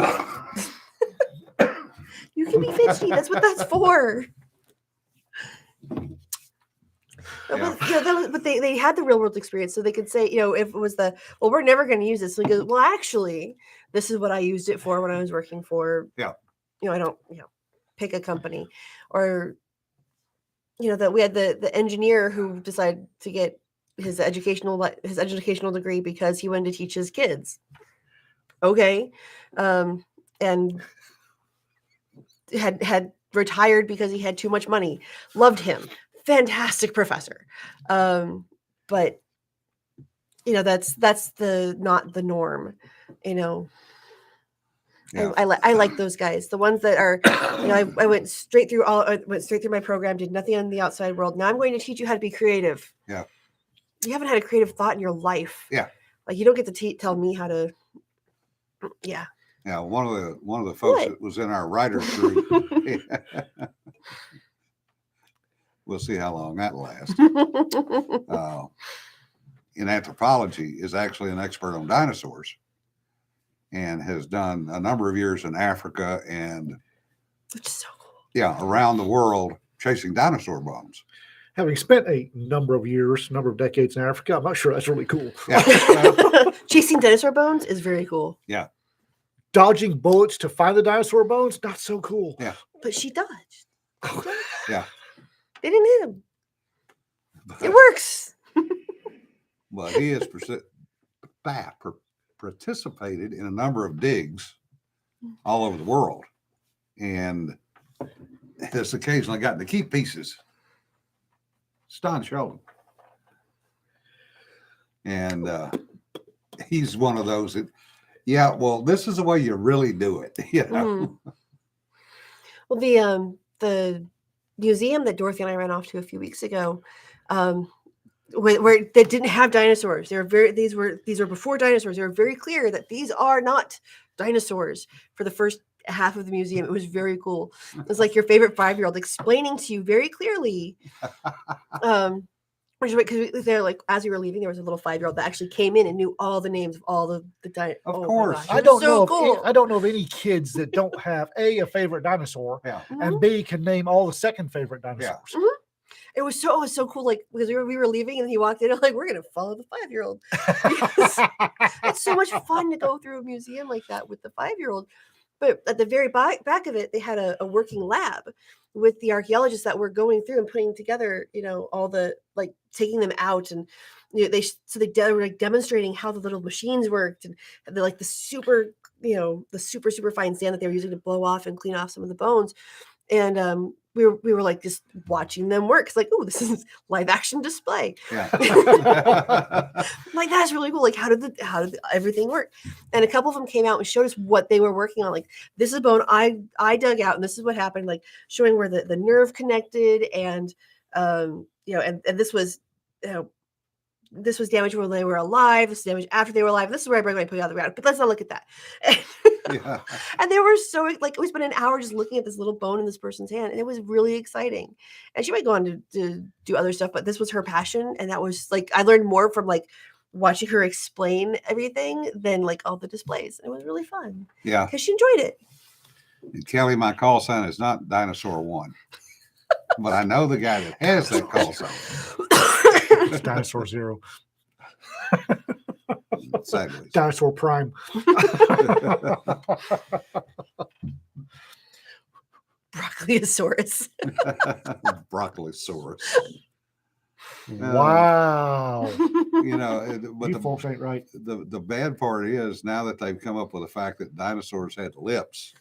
S3: You can be fidgety. That's what that's for.
S1: Yeah.
S3: But they had the real world experience, so they could say, if it was we're never going to use this. So he goes, well, actually, this is what I used it for when I was working for.
S1: Yeah.
S3: I don't, pick a company, or, that we had the engineer who decided to get his educational degree because he wanted to teach his kids. Okay. And had retired because he had too much money. Loved him. Fantastic professor. But that's not the norm,
S1: Yeah.
S3: I like those guys. The ones that are, I went straight through my program, did nothing in the outside world. Now I'm going to teach you how to be creative.
S1: Yeah.
S3: You haven't had a creative thought in your life.
S1: Yeah.
S3: Like, you don't get to tell me how to. Yeah.
S1: Yeah. One of the folks that was in our writers group. We'll see how long that lasts. In anthropology, is actually an expert on dinosaurs, and has done a number of years in Africa and
S3: Which is so cool.
S1: around the world chasing dinosaur bones.
S2: Having spent a number of decades in Africa, I'm not sure that's really cool.
S1: Yeah.
S3: Chasing dinosaur bones is very cool.
S1: Yeah.
S2: Dodging bullets to find the dinosaur bones, not so cool.
S1: Yeah.
S3: But she dodged.
S1: Yeah.
S3: They didn't hit him. It works.
S1: But he has participated in a number of digs all over the world, and has occasionally gotten to keep pieces. It's Don Sheldon. And he's one of those that, well, this is the way you really do it.
S3: Mhm. Well, the museum that Dorothy and I ran off to a few weeks ago, where they didn't have dinosaurs. These were before dinosaurs. They were very clear that these are not dinosaurs for the first half of the museum. It was very cool. It was like your favorite 5-year-old explaining to you very clearly. Which is because they're like, as we were leaving, there was a little 5-year-old that actually came in and knew all the names of all the dinosaurs.
S1: Of course.
S2: I don't know of any kids that don't have a favorite dinosaur,
S1: Yeah.
S2: and B, can name all the second favorite dinosaurs.
S3: Mhm. It was so cool. Like, because we were leaving and he walked in, and like, we're gonna follow the 5-year-old. It's so much fun to go through a museum like that with the 5-year-old. But at the very back of it, they had a working lab with the archaeologists that were going through and putting together, all the like taking them out and they were like demonstrating how the little machines worked and the super super fine sand that they were using to blow off and clean off some of the bones. And we were like just watching them work. It's like, oh, this is live action display.
S1: Yeah.
S3: Like that's really cool. Like how did everything work? And a couple of them came out and showed us what they were working on. Like this is a bone I dug out, and this is what happened. Like showing where the nerve connected, and and this was this was damage when they were alive. This is damage after they were alive. This is where I bring my put out of the ground. But let's not look at that.
S1: Yeah.
S3: And they were so like we spent an hour just looking at this little bone in this person's hand, and it was really exciting. And she might go on to do other stuff, but this was her passion, and that was like I learned more from like watching her explain everything than like all the displays. It was really fun.
S1: Yeah.
S3: Because she enjoyed it.
S1: And Kelly, my call sign is not Dinosaur One, but I know the guy that has that call sign.
S2: It's Dinosaur Zero.
S1: Sideways.
S2: Dinosaur Prime.
S3: Broccolisaurus.
S1: Broccolisaurus.
S2: Wow.
S1: But
S2: You folks ain't right.
S1: the bad part is now that they've come up with the fact that dinosaurs had lips,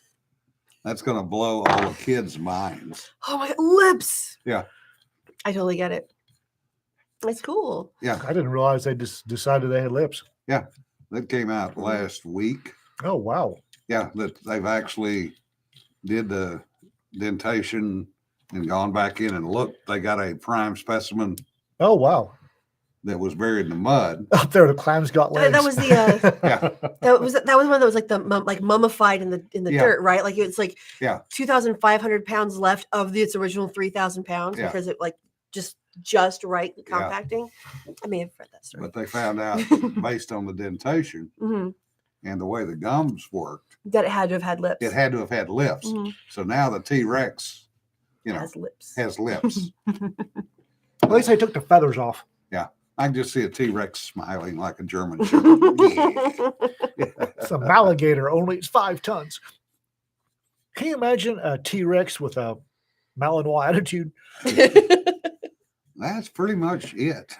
S1: that's going to blow all the kids' minds.
S3: Oh my lips.
S1: Yeah.
S3: I totally get it. It's cool.
S1: Yeah.
S2: I didn't realize they just decided they had lips.
S1: Yeah. That came out last week.
S2: Oh, wow.
S1: Yeah. That they've actually did the dentation and gone back in and looked. They got a prime specimen
S2: Oh, wow.
S1: that was buried in the mud.
S2: Up there, the clams got legs.
S3: That was the
S1: Yeah.
S3: that was one that was like the mummified in the
S1: Yeah.
S3: dirt, right? Like it's like
S1: Yeah.
S3: 2,500 pounds left of its original 3,000 pounds
S1: Yeah.
S3: because it like just right compacting. I may have read that story.
S1: But they found out based on the dentation
S3: Mhm.
S1: and the way the gums worked,
S3: That it had to have had lips.
S1: it had to have had lips.
S3: Mhm.
S1: So now the T-Rex,
S3: Has lips.
S1: has lips.
S2: At least they took the feathers off.
S1: I can just see a T-Rex smiling like a German Shepherd. Yeah.
S2: It's a alligator, only it's 5 tons. Can you imagine a T-Rex with a Malinois attitude?
S1: That's pretty much it.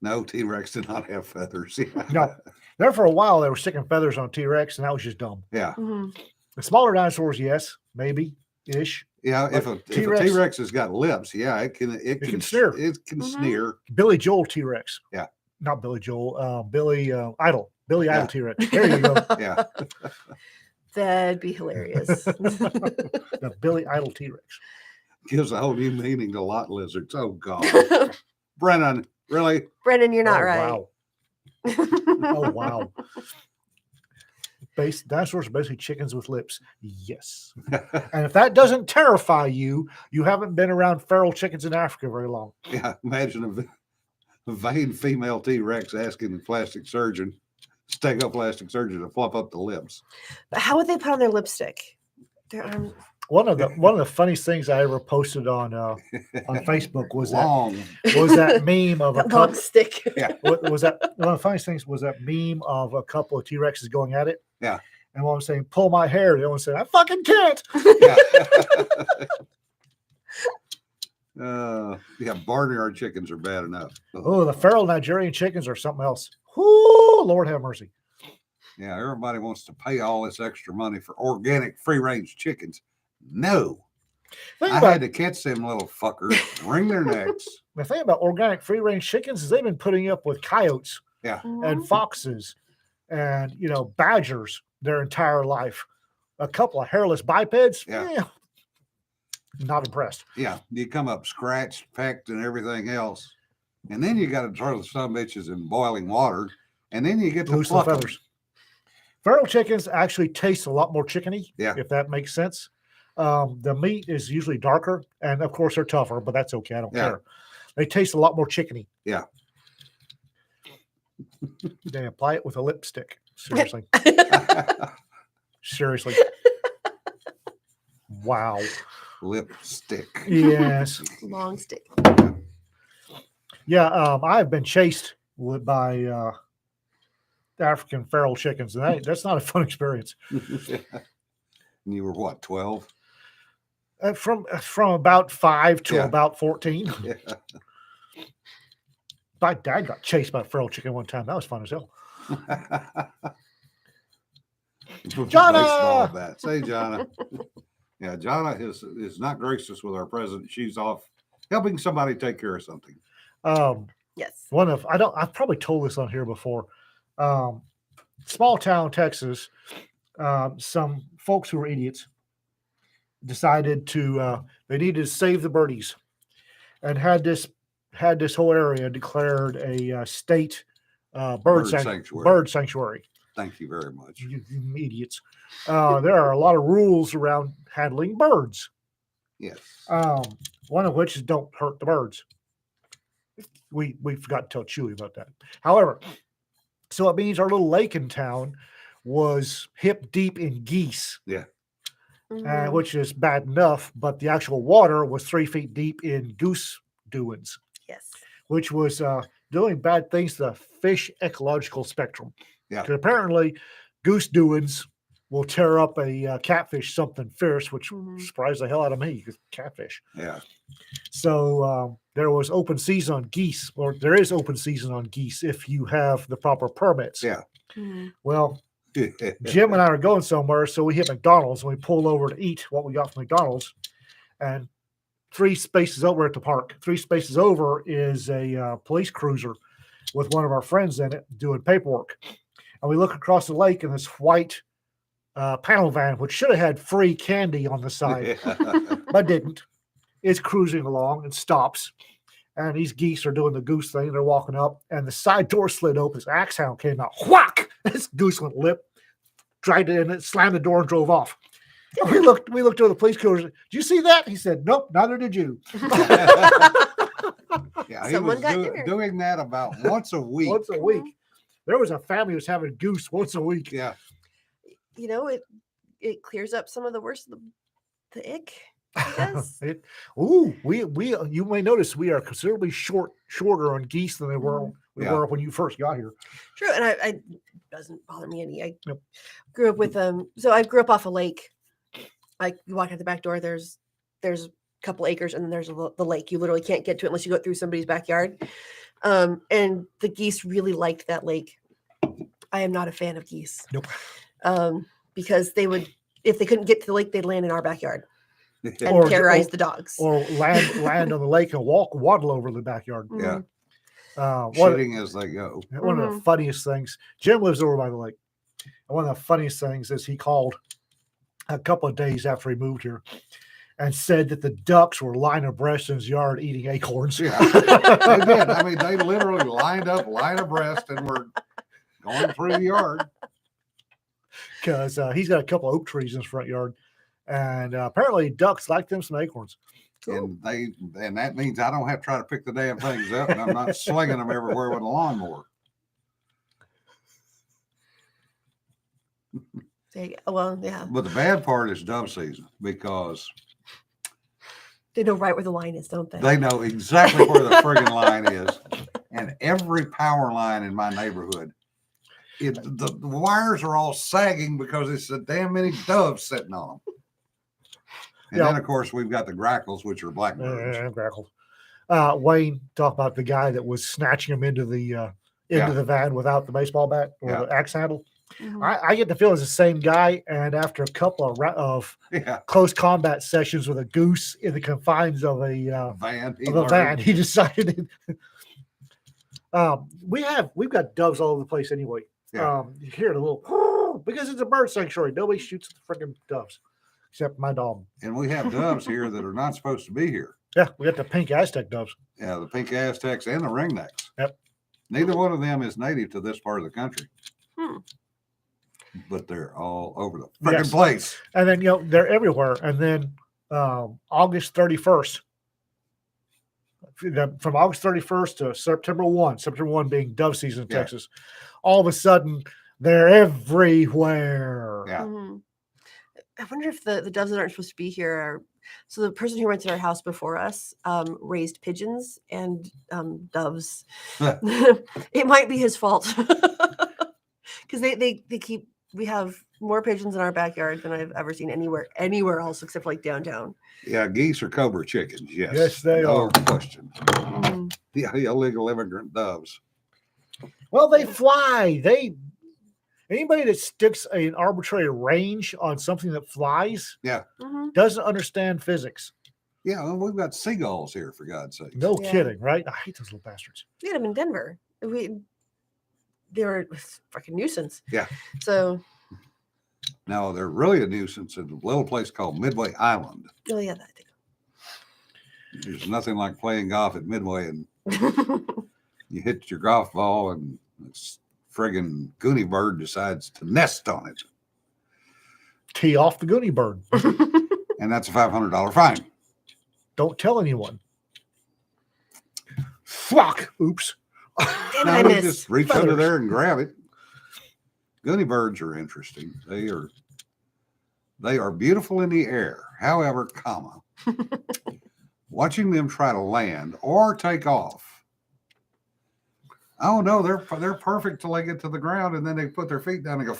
S1: No, T-Rex did not have feathers. Yeah.
S2: No. There for a while, they were sticking feathers on T-Rex, and that was just dumb.
S1: Yeah.
S3: Mhm.
S2: The smaller dinosaurs, yes, maybe ish.
S1: Yeah. If a T-Rex has got lips, yeah, it can
S2: sneer.
S1: It can
S3: Mhm.
S1: sneer.
S2: Billy Joel T-Rex.
S1: Yeah.
S2: Not Billy Joel. Billy Idol. Billy
S1: Yeah.
S2: Idol T-Rex. There you go.
S1: Yeah.
S3: That'd be hilarious.
S2: The Billy Idol T-Rex.
S1: Gives a whole new meaning to lot lizards. Oh God. Brennan, really?
S3: Brendan, you're not
S2: Oh,
S3: right.
S2: Wow. Oh, wow. Dinosaurs are basically chickens with lips. Yes. And if that doesn't terrify you, you haven't been around feral chickens in Africa very long.
S1: Yeah. Imagine a vain female T-Rex asking the plastic surgeon, plastic surgeon to fluff up the lips.
S3: But how would they put on their lipstick? Their arms.
S2: One of the funniest things I ever posted on Facebook was
S1: Long.
S2: that meme of a
S3: That long
S2: couple.
S3: stick.
S2: Was that one of the funniest things was that meme of a couple of T-Rexes going at it.
S1: Yeah.
S2: And one was saying, "Pull my hair." The other one said, "I fucking can't."
S1: Yeah. Yeah. Barnyard chickens are bad enough.
S2: Oh, the feral Nigerian chickens are something else. Whoo, Lord have mercy.
S1: Yeah. Everybody wants to pay all this extra money for organic free range chickens. No.
S2: Think
S1: I
S2: about
S1: had to catch them little fuckers, wring their necks.
S2: the thing about organic free range chickens is they've been putting up with coyotes
S3: Mm-hmm.
S2: and foxes and badgers their entire life. A couple of hairless bipeds,
S1: Yeah.
S2: Not impressed.
S1: Yeah. You come up scratched, pecked, and everything else. And then you got to throw the some bitches in boiling water. And then you get to
S2: Lose the
S1: pluck 'em.
S2: feathers. Feral chickens actually taste a lot more chickeny,
S1: Yeah.
S2: if that makes sense. The meat is usually darker, and of course they're tougher, but that's okay. I don't
S1: Yeah.
S2: care. They taste a lot more chickeny.
S1: Yeah.
S2: They apply it with a lipstick. Seriously. Seriously. Wow.
S1: Lipstick.
S2: Yes.
S3: Long stick.
S2: Yeah. I've been chased by African feral chickens, and that's not a fun experience.
S1: And you were what, 12?
S2: From about 5 to
S1: Yeah.
S2: about 14.
S1: Yeah.
S2: My dad got chased by a feral chicken one time. That was fun as hell.
S1: Jonna! That. Say, Jonna. Yeah, Jonna is not gracious with our president. She's off helping somebody take care of something.
S3: Yes.
S2: I've probably told this on here before. Small town Texas, some folks who were idiots decided they needed to save the birdies, and had this whole area declared a state bird
S1: sanctuary.
S2: Bird sanctuary.
S1: Thank you very much.
S2: You idiots. There are a lot of rules around handling birds.
S1: Yes.
S2: One of which is don't hurt the birds. We forgot to tell Chewy about that. However, so it means our little lake in town was hip deep in geese.
S1: Yeah.
S3: Mhm.
S2: Which is bad enough, but the actual water was 3 feet deep in goose doings,
S3: Yes.
S2: which was doing bad things to the fish ecological spectrum.
S1: Yeah.
S2: 'Cause apparently, goose doings will tear up a catfish something fierce, which
S3: Mhm.
S2: surprised the hell out of me, because catfish.
S1: Yeah.
S2: So there was open season on geese, or there is open season on geese if you have the proper permits.
S1: Yeah.
S3: Mhm.
S2: Well, Jim and I are going somewhere, so we hit McDonald's and we pulled over to eat what we got from McDonald's. And 3 spaces over at the park, 3 spaces over is a police cruiser with one of our friends in it doing paperwork. And we look across the lake, and this white panel van, which should have had free candy on the side, but didn't, is cruising along and stops. And these geese are doing the goose thing. They're walking up, and the side door slid open. This axe hound came out. Whack! This goose went lip, tried to, and it slammed the door and drove off. And we looked over the police cruiser. Did you see that? He said, nope, neither did you.
S1: Yeah, he
S3: Someone
S1: was
S3: got dinner.
S1: doing that about once a week.
S2: Once a week. There was a family who was having goose once a week.
S1: Yeah.
S3: You know, it clears up some of the worst of the ick, I guess.
S2: You may notice we are considerably shorter on geese than we were when you first got here.
S3: True, and I doesn't bother me any. I
S2: Nope.
S3: grew up with so I grew up off a lake. Like you walk out the back door, there's a couple acres, and then there's the lake. You literally can't get to it unless you go through somebody's backyard. And the geese really liked that lake. I am not a fan of geese.
S2: Nope.
S3: Because they would, if they couldn't get to the lake, they'd land in our backyard and
S2: Or-
S3: terrorize the dogs.
S2: Or land on the lake and waddle over the backyard.
S3: Mhm.
S1: Yeah.
S2: One
S1: Shitting as they go.
S2: of the funniest things, Jim lives over by the lake. And one of the funniest things is he called a couple of days after he moved here and said that the ducks were lying abreast in his yard eating acorns.
S1: Yeah. They did. I mean, they literally lined up, line abreast, and were going through the yard.
S2: Because he's got a couple of oak trees in his front yard. And apparently ducks like them some acorns.
S1: And that means I don't have to try to pick the damn things up, and I'm not slinging them everywhere with a lawnmower.
S3: Well, yeah,
S1: But the bad part is dove season, because
S3: they know right where the line is, don't they?
S1: they know exactly where the friggin' line is. And every power line in my neighborhood, the wires are all sagging because it's a damn many doves sitting on them. And
S2: Yeah.
S1: then, of course, we've got the grackles, which are blackbirds.
S2: Grackles. Wayne talked about the guy that was snatching him into the van without the baseball bat or
S1: Yeah.
S2: the axe handle.
S3: Mhm.
S2: I get the feeling it's the same guy. And after a couple of
S1: Yeah,
S2: close combat sessions with a goose in the confines of a
S1: van.
S2: van, he decided. We've got doves all over the place anyway.
S1: Yeah.
S2: You hear the little because it's a bird sanctuary. Nobody shoots the freaking doves except my dog.
S1: And we have doves here that are not supposed to be here.
S2: Yeah, we got the pink Aztec doves.
S1: Yeah, the pink Aztecs and the ringnecks.
S2: Yep.
S1: Neither one of them is native to this part of the country.
S3: Hmm.
S1: But they're all over the freaking
S2: Yes.
S1: place.
S2: And then they're everywhere. And then August 31st. From August 31st to September 1 being dove season in
S1: Yeah.
S2: Texas, all of a sudden they're everywhere.
S1: Yeah.
S3: Mhm. I wonder if the doves that aren't supposed to be here are. So the person who rented our house before us raised pigeons and doves. It might be his fault because they keep. We have more pigeons in our backyard than I've ever seen anywhere else except for like downtown.
S1: Yeah, geese are cobra chickens. Yes.
S2: Yes, they
S1: no
S2: are.
S1: question.
S3: Mhm.
S1: The illegal immigrant doves.
S2: Well, they fly. Anybody that sticks an arbitrary range on something that flies
S3: Mhm.
S2: doesn't understand physics.
S1: Yeah, well, we've got seagulls here, for God's sake.
S2: No
S3: Yeah.
S2: kidding, right? I hate those little bastards.
S3: We had them in Denver. They were a fucking nuisance.
S1: Yeah.
S3: So,
S1: Now, they're really a nuisance at a little place called Midway Island.
S3: oh yeah, that
S1: There's nothing like playing golf at Midway and
S3: thing.
S1: you hit your golf ball and this friggin' Goonie bird decides to nest on it.
S2: Tee off the Goonie bird.
S1: And that's a $500 fine.
S2: Don't tell anyone. Fuck. Oops.
S3: Damn it,
S1: Now
S3: I
S1: you
S3: missed.
S1: just reach under
S2: Feathers.
S1: there and grab it. Goonie birds are interesting. They are beautiful in the air. However, watching them try to land or take off. Oh no, they're perfect till they get to the ground and then they put their feet down and go.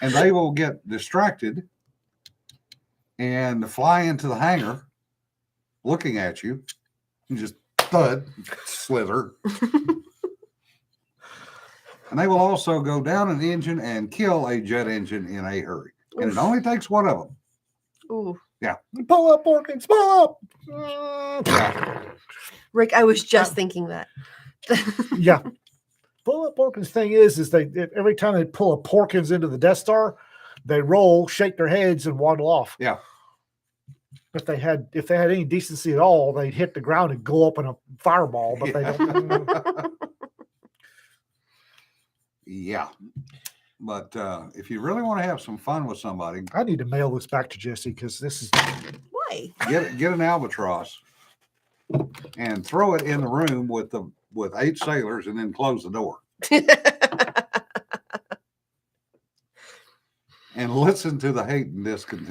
S1: And they will get distracted and fly into the hangar looking at you and just thud, slither. And they will also go down an engine and kill a jet engine in a hurry. And it only takes one of them.
S3: Ooh,
S2: Pull up, Orkins, pull up.
S3: Rick, I was just thinking that.
S2: Yeah. Pull up Porkins thing is every time they pull a Porkins into the Death Star, they roll, shake their heads, and waddle off.
S1: Yeah.
S2: If they had any decency at all, they'd hit the ground and go up in a fireball, but they don't.
S1: Yeah. But if you really want to have some fun with somebody,
S2: I need to mail this back to Jesse because this is
S3: Why?
S1: get an albatross and throw it in the room with 8 sailors and then close the door and listen to the hate and discontent.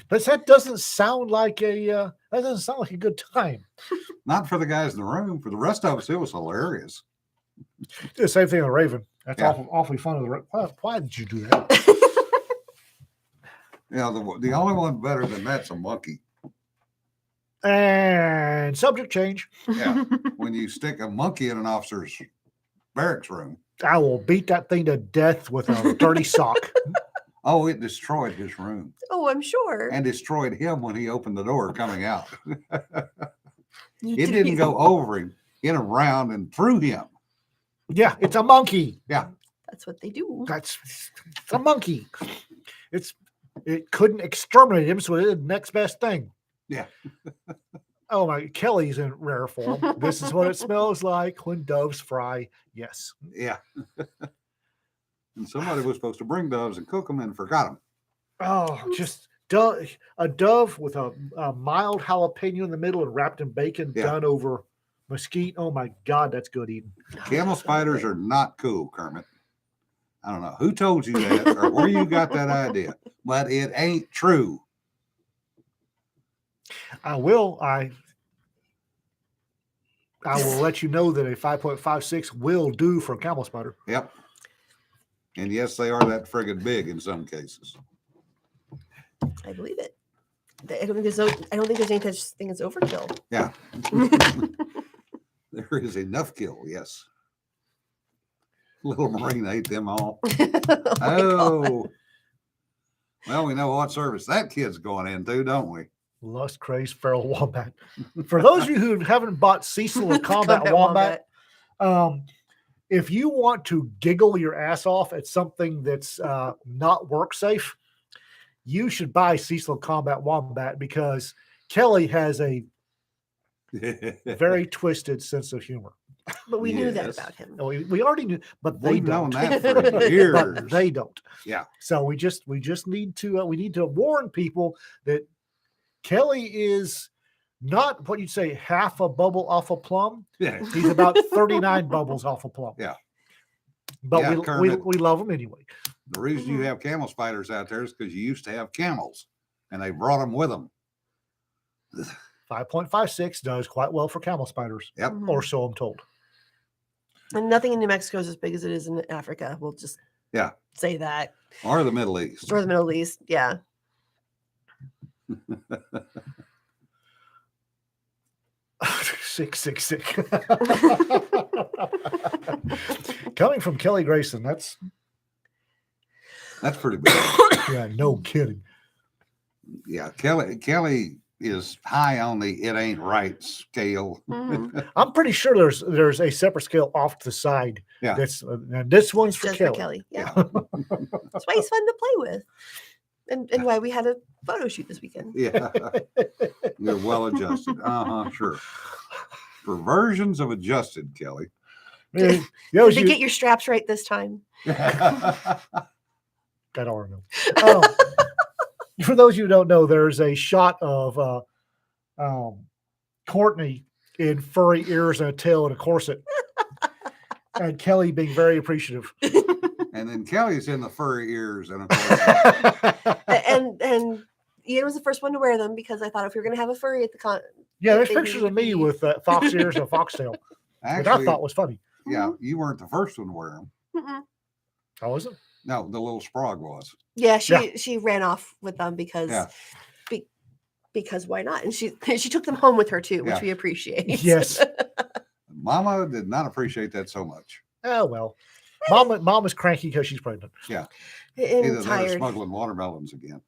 S2: but that doesn't sound like a good time.
S1: Not for the guys in the room. For the rest of us, it was hilarious.
S2: The same thing on Raven. That's
S1: Yeah.
S2: awfully fun. Why did you do that?
S1: Yeah, the only one better than that's a monkey.
S2: And subject change.
S1: Yeah, when you stick a monkey in an officer's barracks room.
S2: I will beat that thing to death with a dirty sock.
S1: Oh, it destroyed his room
S3: Oh, I'm sure.
S1: and destroyed him when he opened the door coming out.
S3: You
S1: It didn't go over him, in around and through him.
S2: Yeah, it's a monkey.
S3: That's what they do.
S2: It's a monkey. It couldn't exterminate him, so it did the next best thing.
S1: Yeah.
S2: Oh my, Kelly's in rare form. This is what it smells like when doves fry. Yes.
S1: Yeah. And somebody was supposed to bring doves and cook them and forgot them.
S2: Oh, just a dove with a mild jalapeno in the middle and wrapped in bacon,
S1: Yeah.
S2: done over mesquite. Oh my God, that's good eating.
S1: Camel spiders are not cool, Kermit. I don't know who told you that or where you got that idea, but it ain't true.
S2: I will let you know that a 5.56 will do for a camel spider.
S1: Yep. And yes, they are that friggin' big in some cases.
S3: I believe it. I don't think there's any such thing as overkill.
S1: Yeah. There is enough kill, yes. Little Marine ate them all.
S3: Oh, my God.
S1: Oh. Well, we know what service that kid's going into, don't we?
S2: Lust crazed feral wombat. For those of you who haven't bought Cecil or Combat Wombat, if you want to giggle your ass off at something that's not work safe, you should buy Cecil Combat Wombat because Kelly has a very twisted sense of humor.
S3: But we knew that
S1: Yes.
S3: about him.
S2: We already knew, but they
S1: We've known
S2: don't.
S1: that for years.
S2: But they don't.
S1: Yeah.
S2: So we just need to warn people that Kelly is not what you'd say half a bubble off a plum.
S1: Yeah.
S2: He's about 39 bubbles off a plum.
S1: Yeah.
S2: But
S1: Yeah,
S2: we
S1: Kermit.
S2: love him anyway.
S1: The reason you have camel spiders out there is because you used to have camels and they brought them with them.
S2: 5.56 does quite well for camel spiders,
S1: Yep.
S3: Mhm.
S2: or so I'm told.
S3: And nothing in New Mexico is as big as it is in Africa. We'll just
S1: Yeah.
S3: say that.
S1: Or the Middle East.
S3: Or the Middle East. Yeah.
S2: Sick. Coming from Kelly Grayson, that's
S1: That's pretty bad.
S2: yeah, no kidding.
S1: Yeah. Kelly is high on the it ain't right scale.
S3: Mhm.
S2: I'm pretty sure there's a separate scale off to the side.
S1: Yeah.
S2: That's and this one's for
S3: Just
S2: Kelly.
S3: for Kelly. Yeah. That's why he's fun to play with. And why we had a photo shoot this weekend.
S1: Yeah. You're well adjusted. Sure. For versions of adjusted, Kelly.
S2: Yeah, those
S3: Did
S2: you-
S3: they get your straps right this time?
S2: I don't know. For those of you who don't know, there's a shot of Kortnee in furry ears and a tail and a corset, and Kelly being very appreciative.
S1: And then Kelly's in the furry ears and of course,
S3: and Ian was the first one to wear them because I thought if we were going to have a furry at the con,
S2: Yeah, there's
S3: they
S2: pictures
S3: need
S2: of
S3: to
S2: me
S3: be-
S2: with fox ears and a foxtail, which I
S1: actually,
S2: thought was funny.
S1: yeah, you weren't the first one to wear them.
S3: Mm-mm.
S2: How was it?
S1: No, the little Sprague was.
S3: Yeah,
S2: Yeah.
S3: she ran off with them because
S1: Yeah.
S3: because why not? And she took them home with her too, which
S1: Yeah.
S3: we appreciate.
S2: Yes.
S1: Mama did not appreciate that so much.
S2: Oh well. Mama's cranky because she's pregnant.
S3: and
S1: Either they're
S3: tired.
S1: smuggling watermelons again.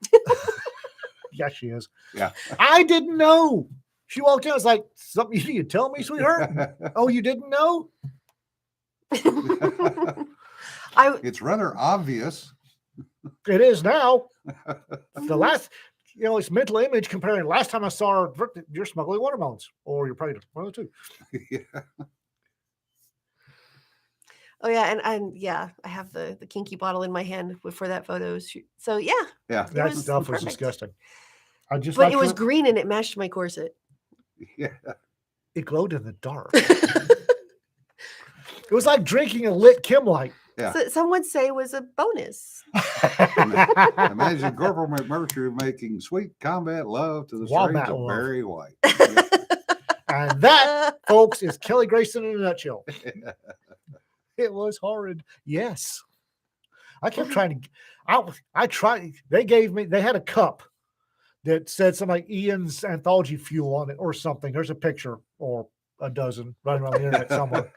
S2: Yeah, she is.
S1: Yeah.
S2: I didn't know. She walked in. I was like, "Something you need to tell me, sweetheart." Oh, you didn't know?
S1: It's rather obvious.
S2: It is now. The last, it's mental image comparing. Last time I saw her, you're smuggling watermelons, or you're pregnant. One of the two.
S1: Yeah.
S3: Oh yeah, and yeah, I have the kinky bottle in my hand for that photo shoot. So yeah,
S1: Yeah.
S3: It
S2: That
S3: was
S2: stuff was
S3: perfect.
S2: disgusting. I just
S3: but
S2: like
S3: it was
S2: to-
S3: green and it matched my corset.
S1: Yeah.
S2: it glowed in the dark. It was like drinking a lit Kim light.
S1: Yeah.
S3: So some would say was a bonus.
S1: Imagine Corporal McMurtry making sweet combat love to the
S2: Wombat
S1: strains of
S2: love.
S1: Barry White.
S2: And that, folks, is Kelly Grayson in a nutshell. It was horrid. Yes. I kept trying to, I tried, they had a cup that said something like Ian's Anthology Fuel on it or something. There's a picture or a dozen running around the internet somewhere.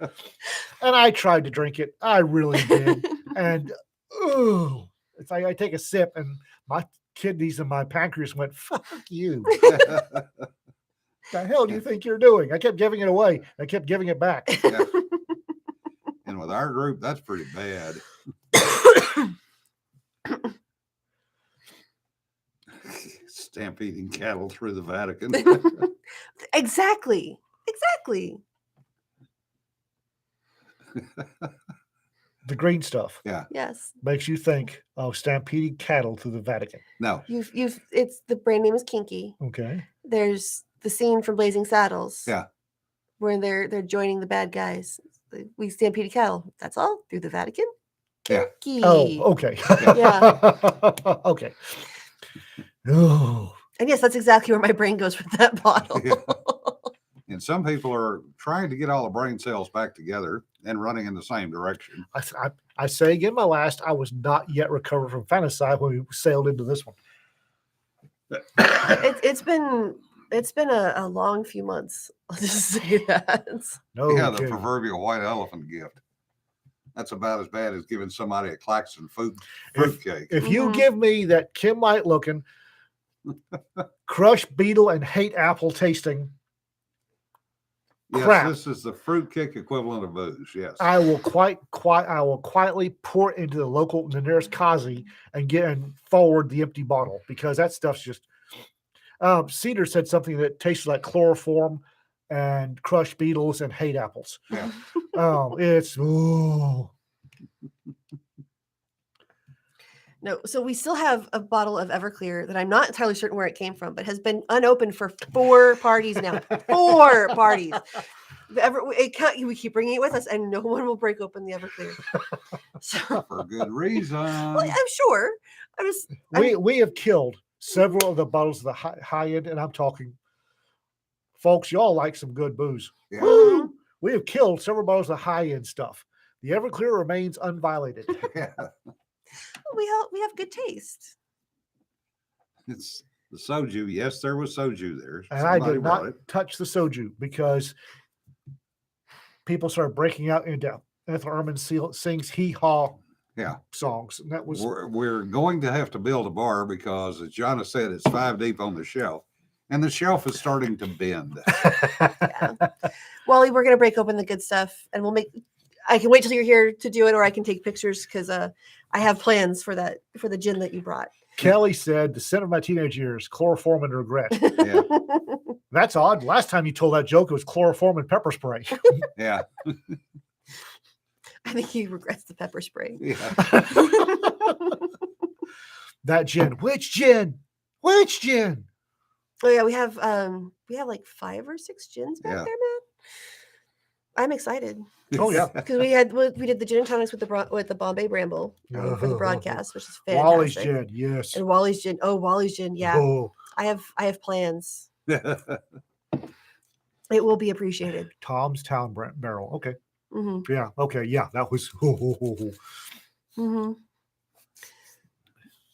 S2: And I tried to drink it. I really did. And, ooh, it's like I take a sip and my kidneys and my pancreas went, fuck you. The hell do you think you're doing? I kept giving it away. I kept giving it back.
S1: Yeah. And with our group, that's pretty bad. Stampeding cattle through the Vatican.
S3: Exactly.
S2: The green stuff
S3: Yes.
S2: makes you think of stampeding cattle through the Vatican.
S1: No.
S3: It's the brand name is Kinky.
S2: Okay.
S3: There's the scene from Blazing Saddles.
S1: Yeah.
S3: Where they're joining the bad guys. We stampeded cattle. That's all through the Vatican.
S1: Yeah.
S3: Kinky.
S2: Oh, okay.
S3: Yeah.
S2: Okay. Oh,
S3: And yes, that's exactly where my brain goes with that bottle.
S1: Yeah. And some people are trying to get all the brain cells back together and running in the same direction.
S2: I say again, my last, I was not yet recovered from fantasy when we sailed into this one.
S3: It's been a long few months. I'll just say that.
S2: No,
S1: Yeah, the
S2: kidding.
S1: proverbial white elephant gift. That's about as bad as giving somebody a Claxton fruit cake.
S2: If you
S3: Mhm.
S2: give me that Kim Light looking, crushed beetle and hate apple tasting,
S1: Yes,
S2: crap.
S1: this is the fruitcake equivalent of booze. Yes.
S2: I will I will quietly pour it into the nearest Kazi and forward the empty bottle because that stuff's just. Cedar said something that tasted like chloroform and crushed beetles and hate apples.
S1: Yeah.
S2: It's ooh.
S3: No, so we still have a bottle of Everclear that I'm not entirely certain where it came from, but has been unopened for 4 parties now. 4 parties. We keep bringing it with us, and no one will break open the Everclear. So,
S1: For good reason.
S3: well, I'm sure.
S2: We have killed several of the bottles of the high end, and I'm talking Folks, y'all like some good booze.
S1: Yeah.
S2: Woo! We have killed several bottles of high-end stuff. The Everclear remains unviolated.
S1: Yeah.
S3: We have good taste.
S1: It's the soju. Yes, there was soju there.
S2: And I
S1: Somebody
S2: did
S1: brought
S2: not touch the soju because people started breaking out into Ethel Erman sings hee haw
S1: Yeah.
S2: songs. And that was
S1: We're going to have to build a bar because, as Jonna said, it's 5 deep on the shelf, and the shelf is starting to bend.
S3: Yeah. Wally, we're gonna break open the good stuff, and we'll make. I can wait till you're here to do it, or I can take pictures because I have plans for the gin that you brought.
S2: Kelly said, the sin of my teenage years, chloroform and regret.
S1: Yeah.
S2: That's odd. Last time you told that joke, it was chloroform and pepper spray.
S1: Yeah.
S3: I think he regrets the pepper spray.
S1: Yeah.
S2: That gin. Which gin? Which gin?
S3: Oh yeah, we have like 5 or 6 gins back
S1: Yeah.
S3: there, man. I'm excited
S2: Oh, yeah.
S3: because we did the gin and tonics with the Bombay Bramble for the broadcast, which is fantastic.
S2: Wally's gin, yes.
S3: And Wally's gin. Oh, Wally's gin. Yeah,
S2: Oh,
S3: I have plans. It will be appreciated.
S2: Tom's Town Barrel. Okay.
S3: Hmm.
S2: Yeah. Okay. Yeah. That was.
S3: Hmm.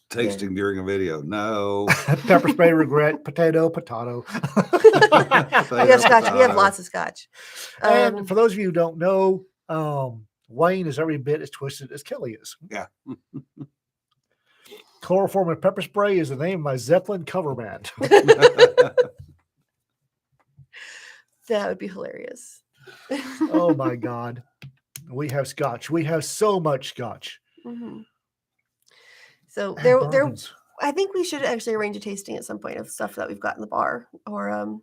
S1: Tasting during a video. No.
S2: Pepper spray, regret, potato.
S3: We have scotch. We have lots of scotch.
S2: And for those of you who don't know, Wayne is every bit as twisted as Kelly is.
S1: Yeah.
S2: Chloroform and pepper spray is the name of my Zeppelin cover band.
S3: That would be hilarious.
S2: Oh my God. We have scotch. We have so much scotch.
S3: Hmm. So
S2: And
S3: there,
S2: bourbons.
S3: I think we should actually arrange a tasting at some point of stuff that we've got in the bar. Or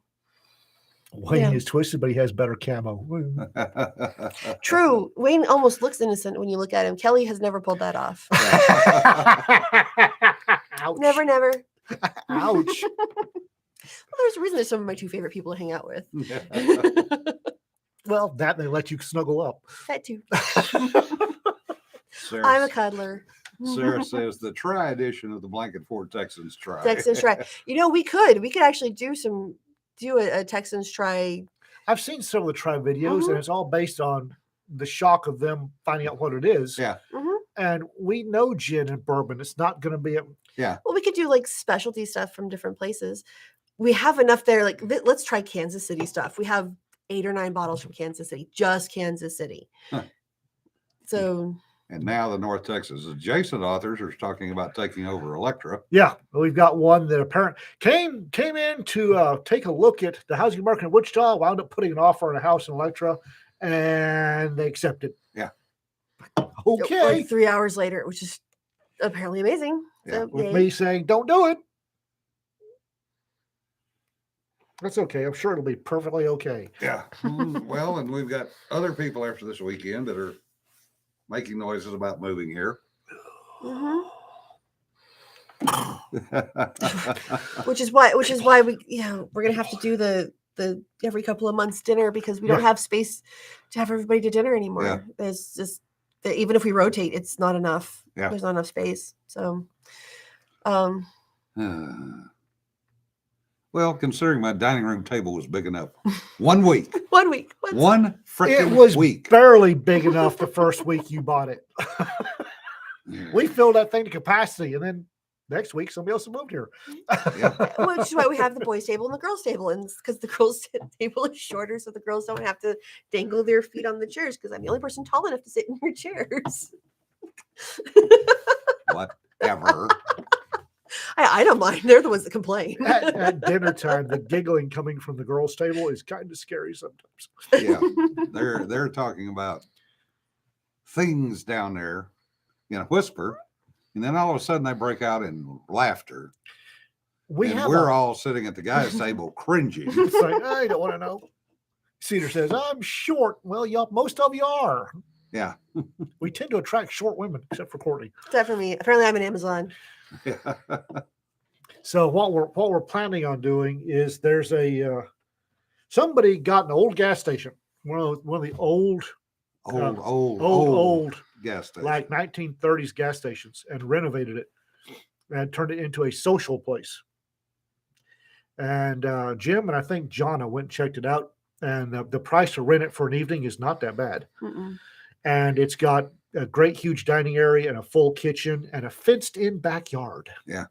S2: Wayne
S3: yeah.
S2: is twisted, but he has better camo.
S3: true, Wayne almost looks innocent when you look at him. Kelly has never pulled that off.
S2: Ouch.
S3: Never.
S2: Ouch.
S3: Well, there's a reason there's some of my 2 favorite people to hang out with.
S2: Well, that they let you snuggle up.
S3: That too.
S1: Sarah,
S3: I'm a cuddler.
S1: Sarah says the try edition of the Blanket Fort Texans try.
S3: Texans try. We could actually do a Texans try.
S2: I've seen some of the try videos,
S3: Mhm.
S2: and it's all based on the shock of them finding out what it is.
S1: Yeah.
S3: Mhm.
S2: And we know gin and bourbon. It's not going to be
S1: Yeah.
S3: Well, we could do like specialty stuff from different places. We have enough there. Like, let's try Kansas City stuff. We have 8 or 9 bottles from Kansas City, just Kansas City.
S1: Huh.
S3: So,
S1: And now the North Texas adjacent authors are talking about taking over Electra.
S2: Yeah, we've got one that apparently came in to take a look at the housing market in Wichita, wound up putting an offer on a house in Electra, and they accepted.
S1: Yeah.
S2: Okay.
S3: like 3 hours later, which is apparently amazing.
S1: Yeah.
S3: So,
S2: With
S3: yay.
S2: me saying, don't do it. That's okay. I'm sure it'll be perfectly okay.
S1: Yeah. Well, and we've got other people after this weekend that are making noises about moving here.
S3: Mhm. Which is why we we're gonna have to do the every couple of months dinner because we don't have space to have everybody to dinner anymore.
S1: Yeah.
S3: There's just even if we rotate, it's not enough.
S1: Yeah.
S3: There's not enough space. So
S1: Well, considering my dining room table was big enough, 1 week,
S3: 1 week.
S1: one
S2: It
S1: freaking
S2: was
S1: week.
S2: barely big enough the first week you bought it. We filled that thing to capacity, and then next week somebody else moved here.
S3: Which is why we have the boys' table and the girls' table, and because the girls' table is shorter, so the girls don't have to dangle their feet on the chairs. Because I'm the only person tall enough to sit in your chairs.
S1: Whatever.
S3: I don't mind. They're the ones that complain.
S2: At dinner time, the giggling coming from the girls' table is kind of scary sometimes.
S1: Yeah. They're talking about things down there in a whisper, and then all of a sudden they break out in laughter. We're all sitting at the guy's table cringing.
S2: It's like, I don't want to know. Cedar says, I'm short. Well, y'all, most of you are.
S1: Yeah.
S2: We tend to attract short women, except for Kortnee.
S3: Except for me. Apparently, I'm an Amazon.
S2: So what we're planning on doing is there's a somebody got an old gas station, one of the old
S1: gas station.
S2: like 1930s gas stations, and renovated it and turned it into a social place. And Jim and I think Jonna went and checked it out. And the price to rent it for an evening is not that bad.
S3: Mm-mm.
S2: And it's got a great huge dining area and a full kitchen and a fenced in backyard.
S1: Yeah.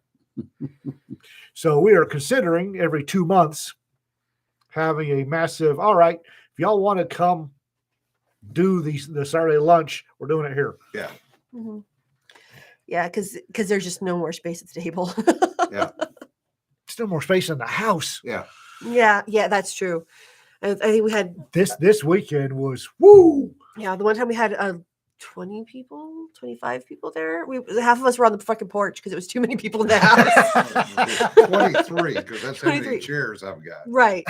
S2: So we are considering every 2 months having a massive, all right, if y'all want to come do the Saturday lunch, we're doing it here.
S1: Yeah.
S3: Mm-hmm. Yeah, because there's just no more space at the table.
S1: Yeah.
S2: Still more space in the house.
S1: Yeah.
S3: Yeah, that's true. I think we had
S2: This weekend was woo.
S3: the one time we had 20 people, 25 people there. Half of us were on the fucking porch because it was too many people in the house.
S1: 23, because that's how many
S3: 23.
S1: chairs I've got.
S3: Right.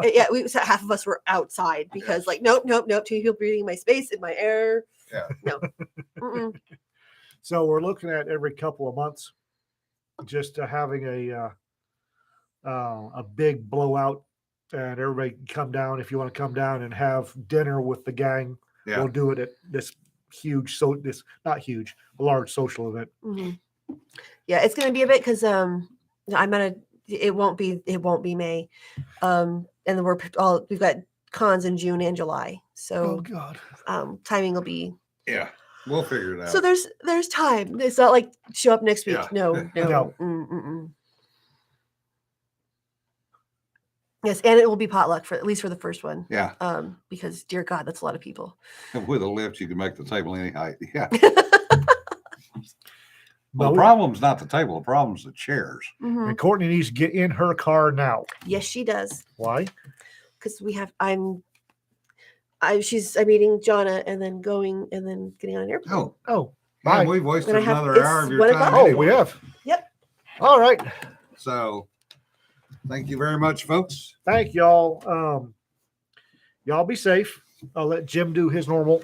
S3: Yeah, half of us were outside because nope, too many people breathing in my space, in my air.
S1: Yeah.
S3: No. Mm-mm.
S2: So we're looking at every couple of months, just having a big blowout, and everybody can come down if you want to come down and have dinner with the gang.
S1: Yeah.
S2: We'll do it at this huge, not huge, a large social event.
S3: Mm-hmm. Yeah, it's gonna be a bit because it won't be May, and then we've got cons in June and July, so
S2: God.
S3: timing will be.
S1: Yeah. We'll figure it out.
S3: So there's time. It's not like show up next week.
S1: Yeah.
S3: No.
S2: No.
S3: Mm-mm. Yes, and it will be potluck for at least for the first one.
S1: Yeah.
S3: Because dear God, that's a lot of people.
S1: And with a lift, you can make the table any height. Yeah.
S2: But
S1: Well, the problem's not the table. The problem's the chairs.
S3: Mhm.
S2: And Kortnee needs to get in her car now.
S3: Yes, she does.
S2: Why?
S3: Because I'm meeting Jonna and then going and then getting on an airplane.
S1: Oh,
S2: Oh,
S1: yeah,
S2: bye.
S1: we've wasted
S3: And I have-
S1: another hour of
S3: it's
S1: your
S3: 1
S1: time.
S3: o'clock.
S2: Oh, we
S1: anyway.
S2: have.
S3: Yep.
S2: All right.
S1: So thank you very much, folks.
S2: Thank y'all. Y'all be safe. I'll let Jim do his normal.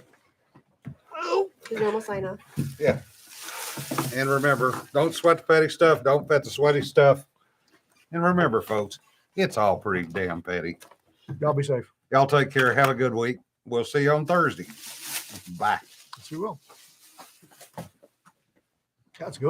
S3: His normal sign off.
S1: Yeah. And remember, don't sweat the petty stuff. Don't pet the sweaty stuff. And remember, folks, it's all pretty damn petty.
S2: Y'all be safe.
S1: Y'all take care. Have a good week. We'll see you on Thursday. Bye.
S2: Yes, we will. That's a good.